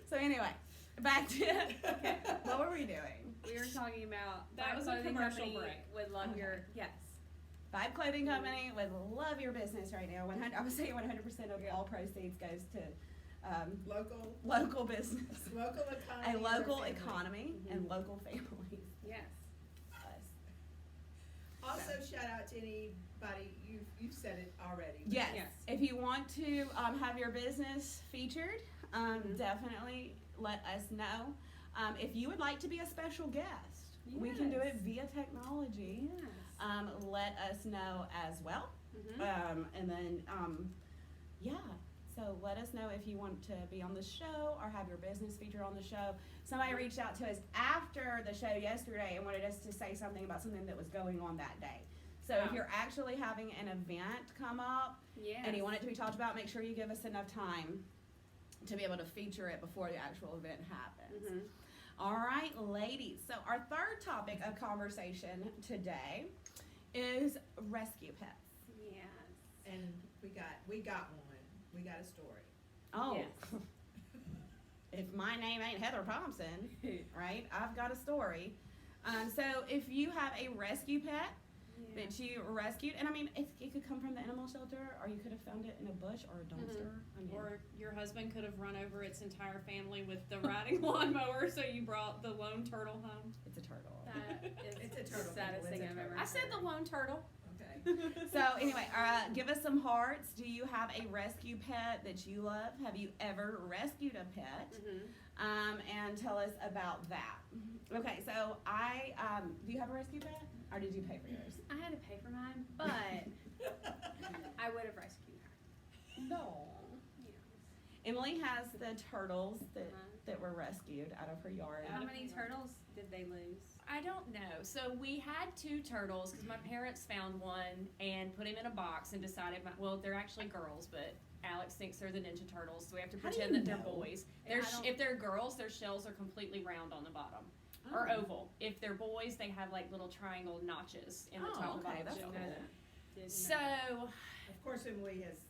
So anyway, back to what were we doing? We were talking about That Vibe was a Clothing commercial Company break. would love your Okay. yes. Vibe Clothing Company would love your business right now. 100, I would say 100% of all proceeds goes to local business, Local economy. a and local family. economy and local families. Yes. Also, shout out to anybody, you've said it already. but Yes. Yes. If you want to have your business featured, definitely let us know. If you would like to be a special guest, we can do it Yes. via technology. Yes. Let us know as well. Mhm. And then, yeah. So let us know if you want to be on the show or have your business featured on the show. Somebody reached out to us after the show yesterday and wanted us to say something about something that was going on that day. So if Oh. you're actually having an event come up Yes. and you want it to be talked about, make sure you give us enough time to be able to feature it before the actual event happens. Mhm. All right, ladies. So our third topic of conversation today is rescue pets. Yes. And we got one. We got a story. Oh, Yes. if my name ain't Heather Thompson, right? I've got a story. So if you have a rescue pet Yeah. that you rescued, and I mean, it could come from the animal shelter, or you could have found it in a bush or a dumpster. I mean, Or your husband could have run over its entire family with the riding lawnmower, so you brought the lone turtle home. it's a turtle. That is It's a turtle, the saddest people. thing It's a I've ever turtle. I said the lone turtle. Okay. So anyway, give us some hearts. Do you have a rescue pet that you love? Have you ever rescued a pet? Mhm. And tell us about that. Okay, so do you have a rescue pet, or did you pay for yours? I had to pay for mine, but I would have rescued her. No. Yes. Emily has the turtles that Uh-huh. that were rescued out of her yard. How many turtles did they lose? I don't know. So we had 2 turtles because my parents found one and put him in a box and decided, well, they're actually girls, but Alex thinks they're the Ninja Turtles, so we have to How do pretend you that they're know? boys. Yeah, I don't- If they're girls, their shells are completely round on the bottom or Oh. oval. If they're boys, they have like little triangle notches in the Oh, top of the okay, bottom that's shell. cool. Didn't know So, that. Of course, Emily has,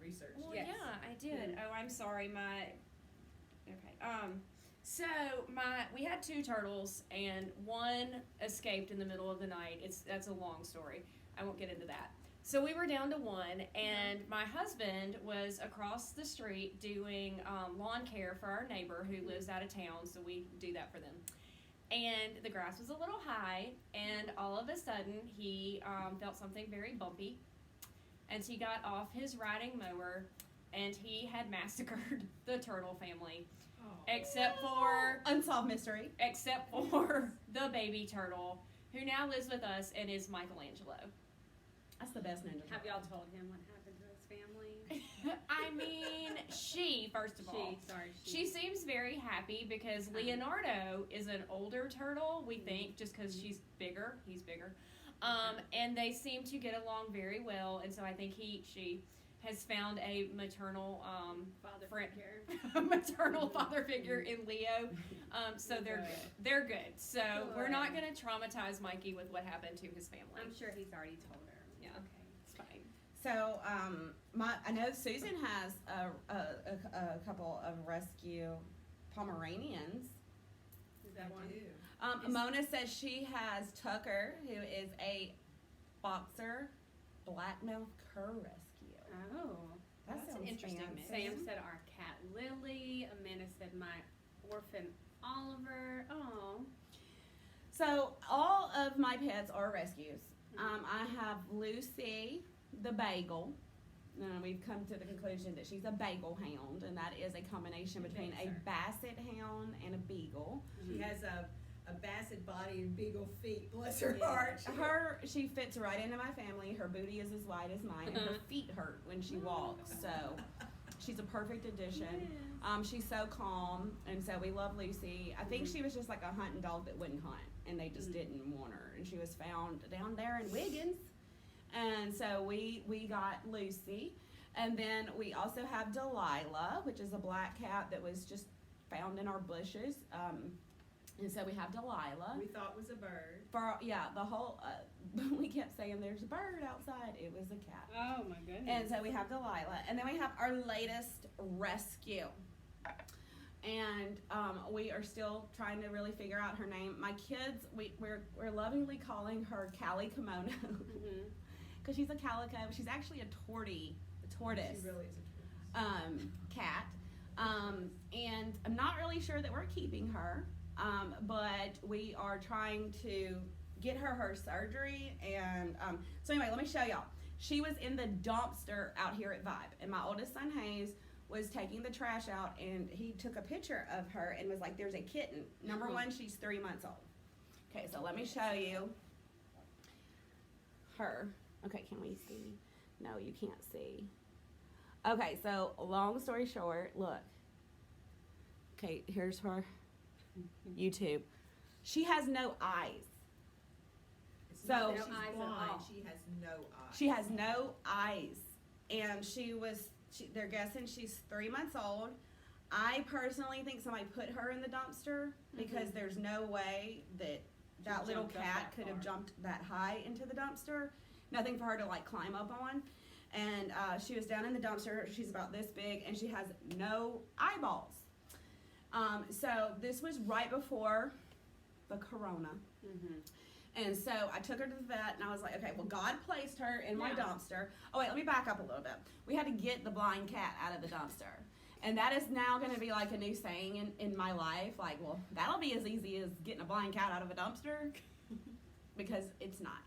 researched. well, Yes. yeah, I did. Oh, I'm sorry. So we had 2 turtles and one escaped in the middle of the night. That's a long story. I won't get into that. So we were down to one, and my husband was across the street doing lawn care for our neighbor who lives out of town. So we do that for them. And the grass was a little high, and all of a sudden he felt something very bumpy, and he got off his riding mower, and he had massacred the turtle family. Except for Unsolved mystery. the baby turtle, who now lives with us and is Michelangelo. That's the best ninja. Have turtle. y'all told him what happened to his family? I mean, first of all, she seems very happy because Leonardo is an older turtle, we think, just because he's bigger. And they seem to get along very well, and so I think she has found a maternal Father friend, figure. maternal father figure in Leo. So they're good. They're good. So we're not going to traumatize Mikey with what happened to his family. I'm sure he's already told her. Yeah. Okay. It's fine. So I know Susan has a couple of rescue Pomeranians. Is that one? do. Mona says she has Tucker, who is a boxer blackmouth cur rescue. Oh. That That's an sounds interesting fancy. mix. Sam said our cat Lily. Amanda said my orphan Oliver. Oh. So all of my pets are rescues. I have Lucy, the bagel. We've come to the conclusion that she's a bagel hound, and that is a combination between a basset hound and a beagle. She has a basset body and beagle feet. Bless her Yeah. heart. She fits right into my family. Her booty is as wide as mine, and her feet hurt when she walks. So she's a perfect addition. She's so calm, and so we love Lucy. I think she was just like a hunting dog that wouldn't hunt, and they just didn't want her. And she was found down there in Wiggins, and so we got Lucy. And then we also have Delilah, which is a black cat that was just found in our bushes. And so we have Delilah. We thought it was a bird. The whole, we kept saying there's a bird outside. It was a cat. Oh my goodness. And so we have Delilah. And then we have our latest rescue. and we are still trying to really figure out her name. My kids, we're lovingly calling her Callie Kimono Mhm. because she's a calico. She's actually a tortoise. She really is a tortoise. Cat. And I'm not really sure that we're keeping her, but we are trying to get her surgery. And so anyway, let me show y'all. She was in the dumpster out here at Vibe, and my oldest son Hayes was taking the trash out, and he took a picture of her and was like, "There's a kitten. Number one, she's 3 months old." Okay, so let me show you her. Okay, can we see? No, you can't see. Okay, so long story short, look. Okay, here's her YouTube. She has no eyes. It's So- not that No she's eyes at blind, all. she has no eyes. She has no eyes, and they're guessing she's 3 months old. I personally think somebody put her in the dumpster because there's no way that little jumped up cat that could have far. jumped that high into the dumpster. Nothing for her to like climb up on. And she was down in the dumpster. She's about this big, and she has no eyeballs. So this was right before the corona. Mhm. And so I took her to the vet, and I was like, okay, well, God placed her in my Yeah. dumpster. Oh, wait, let me back up a little bit. We had to get the blind cat out of the dumpster. And that is now going to be like a new saying in my life. Like, well, that'll be as easy as getting a blind cat out of a dumpster. Because it's not.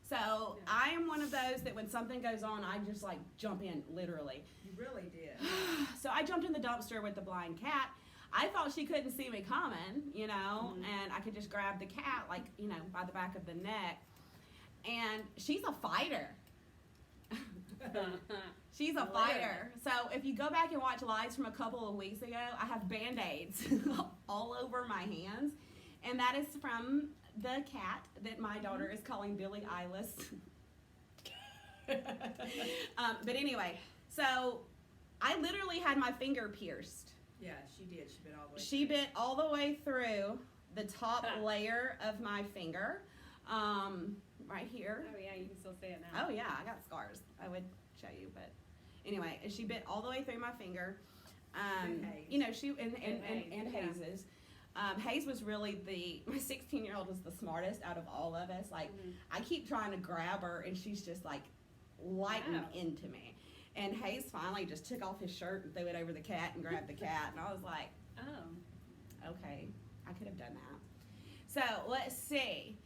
So I am one of those that when something goes on, I just like jump in, literally. You really did. So I jumped in the dumpster with the blind cat. I thought she couldn't see me coming, you know, and I could just grab the cat, like, you know, by the back of the neck. And she's a fighter. She's a fighter. So if you go back and watch lives from a couple of weeks ago, I have Band-Aids all over my hands. And that is from the cat that my daughter is calling Billie Eilish. But anyway, so I literally had my finger pierced. Yeah, she did. She bit all the way. She bit all the way through the top layer of my finger, right here. Oh yeah, you can still see it now. Oh yeah, I got scars. I would show you, but anyway, she bit all the way through my finger. And Hayes. You know, she and Hayes, yeah. Hayes's. Hayes was really my 16-year-old was the smartest out of all of us. Like, I keep trying to grab her, and she's just like lighting Wow. into me. And Hayes finally just took off his shirt and threw it over the cat and grabbed the cat, and I was like, Oh. okay, I could have done that. So let's see.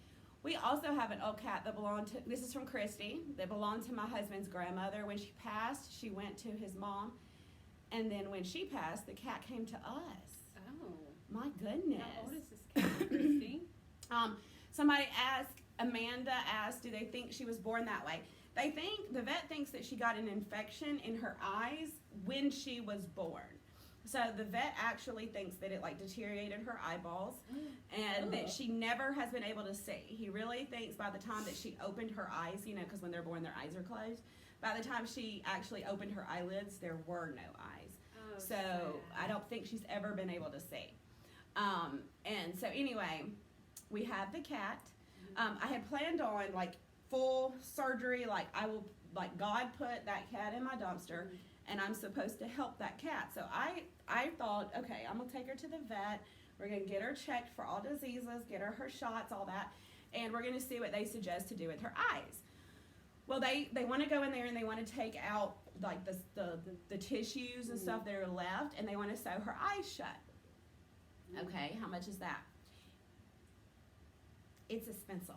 We also have an old cat that belonged to, this is from Christy, that belonged to my husband's grandmother. When she passed, she went to his mom. And then when she passed, the cat came to us. Oh. My goodness. How old is this cat, Christy? Somebody asked, Amanda asked, do they think she was born that way? The vet thinks that she got an infection in her eyes when she was born. So the vet actually thinks that it like deteriorated her eyeballs and that she never has been able to see. He really thinks by the time that she opened her eyes, you know, because when they're born, their eyes are closed. By the time she actually opened her eyelids, there were no eyes. Oh, So sad. I don't think she's ever been able to see. And so anyway, we have the cat. I had planned on like full surgery, like God put that cat in my dumpster and I'm supposed to help that cat. So I thought, okay, I'm gonna take her to the vet. We're gonna get her checked for all diseases, get her shots, all that, and we're gonna see what they suggest to do with her eyes. Well, they want to go in there and they want to take out like the tissues and stuff that are left, and they want to sew her eyes shut. Okay, how much is that? It's expensive.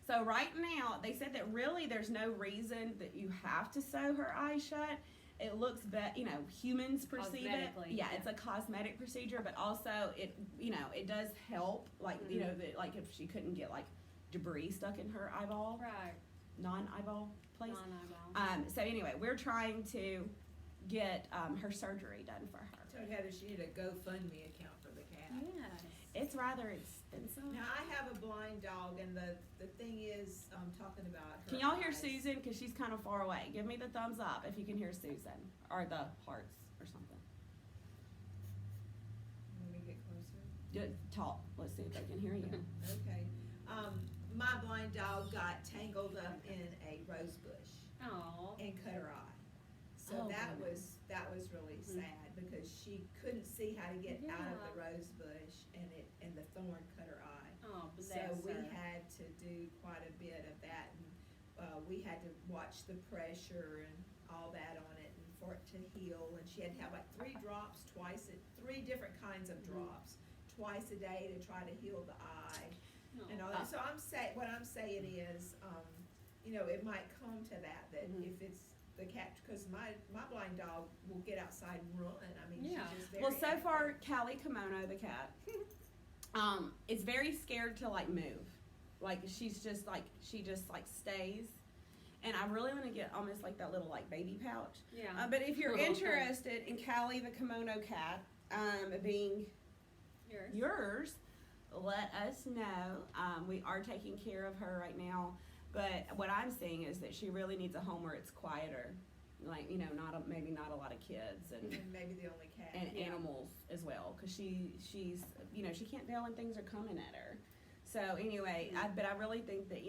So right now, they said that really there's no reason that you have to sew her eyes shut. It looks better, you know, humans perceive it. Cosmetically, Yeah, yeah. it's a cosmetic procedure, but also it, you know, it does help. Like, you know, like if she couldn't get like debris stuck in her eyeball, Right. non-eyeball place. Non-eyeball. So anyway, we're trying to get her surgery done for her. Told Heather she need a GoFundMe account for the cat. Yes. It's rather expensive. Now I have a blind dog, and the thing is, talking about her Can y'all hear eyes. Susan? Because she's kind of far away. Give me the thumbs up if you can hear Susan, or the hearts, or something. Let me get closer. Talk. Let's see if they can hear you. Okay. My blind dog got tangled up in a rose bush Oh. and cut her eye. So Oh, that goodness. was really sad. because she couldn't see how to get out of the Yeah. rose bush, and the thorn cut her eye. Oh, bless So we her. had to do quite a bit of that, and we had to watch the pressure and all that on it, and for it to heal. And she had to have like 3 drops three different kinds of drops twice a day to try to heal the eye Oh. and all that. So what I'm saying is, it might come to that if it's the cat, because my blind dog will get outside and run. I mean, Yeah. she's just very Well, so active. far, Callie Kimono, the cat, is very scared to like move. Like she just stays. And I really want to get almost like that little like baby pouch. Yeah. But if you're interested in Callie the kimono cat being yours, let us know. We are taking care of her right now. But what I'm seeing is that she really needs a home where it's quieter. Like, maybe not a lot of kids and maybe the only cat. and animals as well, because she's she can't tell when things are coming at her. So anyway, but I really think that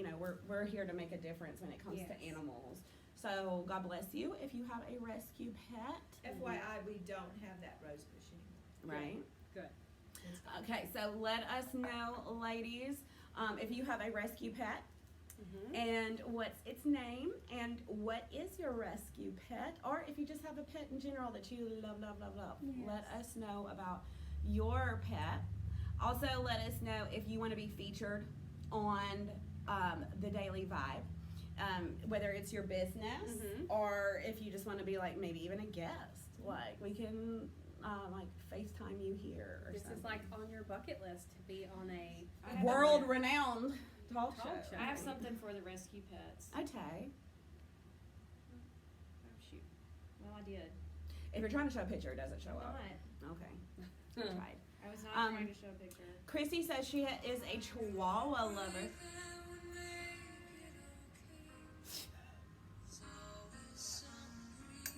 we're here to make a difference when it comes to animals. So God bless you if you have a rescue pet. FYI, we don't have that rose bush anymore. Right. Good. It's gone. Okay. So let us know, ladies, if you have a rescue pet. And what's its name, and what is your rescue pet, or if you just have a pet in general that you love. Yes. Let us know about your pet. Also, let us know if you want to be featured on the Daily Vibe, whether it's your business or if you just want to be like maybe even a guest. Like we can like FaceTime you here or This something. is like on your bucket list to be on a World-renowned talk show. I have something for the rescue pets. Okay. Oh shoot. Well, I did. If you're trying to show a picture, it doesn't show up. Not. Okay. Tried. I was not trying to show a picture. Chrissy says she is a Chihuahua lover.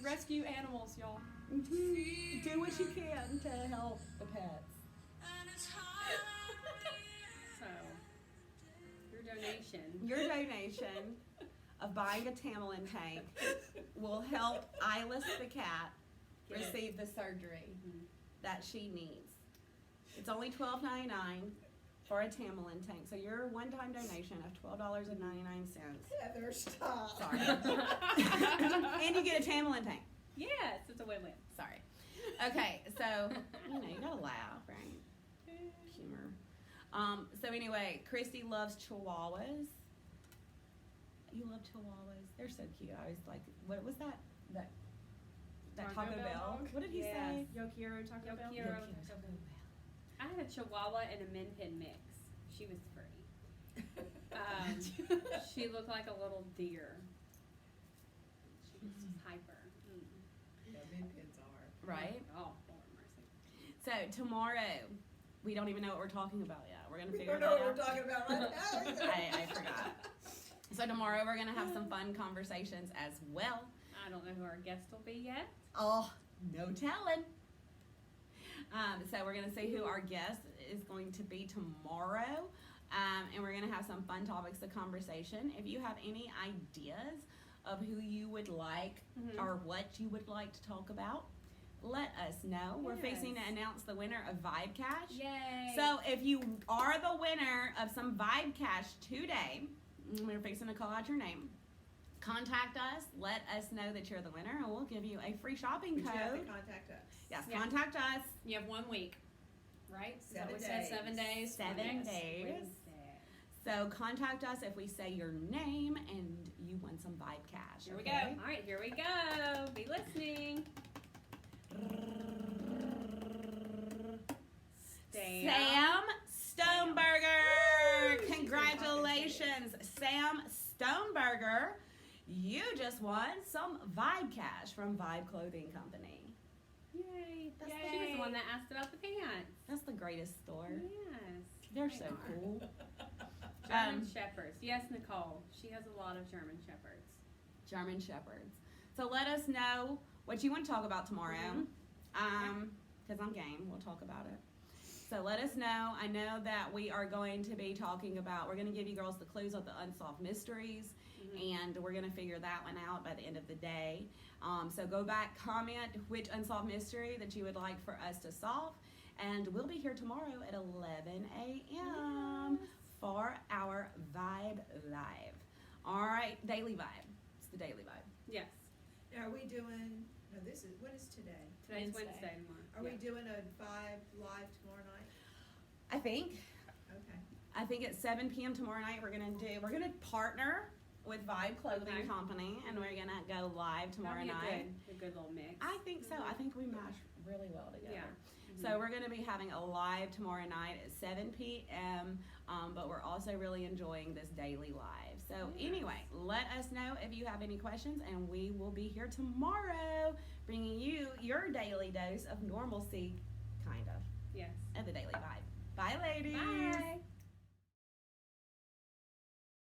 rescue animals, y'all. Do what you can to help the pets. So, your donation. Your donation of buying a Tamerlan tank will help Ilis the cat receive the surgery that she needs. It's only $12.99 for a Tamerlan tank. So your one-time donation of $12.99. Heather, stop. Sorry. And you get a Tamerlan tank. Yes, it's a win-win. Sorry. Okay, so you gotta laugh, right? Humor. So anyway, Christy loves Chihuahuas. You love Chihuahuas. They're so cute. I was like, what was that? That Taco Bell? dog? What did he Yes. say? Yokiro Taco Bell. Yokiro Taco Bell. I had a Chihuahua and a Min Pin mix. She was pretty. She looked like a little deer. She was just hyper. Yeah, min-pins are. Right? Oh, Lord mercy. So tomorrow, we don't even know what we're talking about yet. We're gonna We figure don't that know out. what we're talking about right now. either. I forgot. So tomorrow we're gonna have some fun conversations as well. I don't know who our guest will be yet. Oh, no telling. So we're gonna see who our guest is going to be tomorrow, and we're gonna have some fun topics of conversation. If you have any ideas of who you would like or what you would like to talk about, let us know. We're fixing to Yes. announce the winner of Vibe Cash. Yay! So if you are the winner of some Vibe Cash today, we're fixing to call out your name. Contact us. Let us know that you're the winner, and we'll give you a free shopping But you have to code. contact us. Yes, Yeah. contact us. You have 1 week, right? Is that what 7 it said? 7 days. 7 Yes. days. Wednesday. So contact us if we say your name and you won some Vibe Cash. Here we okay? go. All right, here we go. Be listening. Sam Stoneberger. Congratulations, Sam Stoneberger. You just won some Vibe Cash from Vibe Clothing Company. Yay. That's She was the one that asked about the pants. That's the greatest store. Yes. They're They so are. cool. German Shepherds. Yes, Nicole. She has a lot of German Shepherds. German Shepherds. So let us know what you want to talk about tomorrow. Because I'm game. We'll talk about it. So let us know. I know that we are going to be talking about, we're going to give you girls the clues of the Unsolved Mysteries. and we're gonna figure that one out by the end of the day. So go back, comment which unsolved mystery that you would like for us to solve, and we'll be here tomorrow at 11 a.m. for our Vibe Live. All right, Daily Vibe. It's the Daily Vibe. Yes. Now, are we doing, no, what is today? Today's Wednesday. Wednesday tomorrow. Are we doing a Vibe Live tomorrow night? I think Okay. at 7 p.m. tomorrow night we're gonna partner with Vibe Clothing Okay. Company, and we're gonna go live tomorrow That'd be night. a good little mix. I think so. I think we mash really well together. Yeah. So we're going to be having a live tomorrow night at 7 p.m. But we're also really enjoying this daily live. So anyway, let us know if you have any questions, and we will be here tomorrow bringing you your daily dose of normalcy, kind of, Yes. of the daily vibe. Bye, ladies. Bye.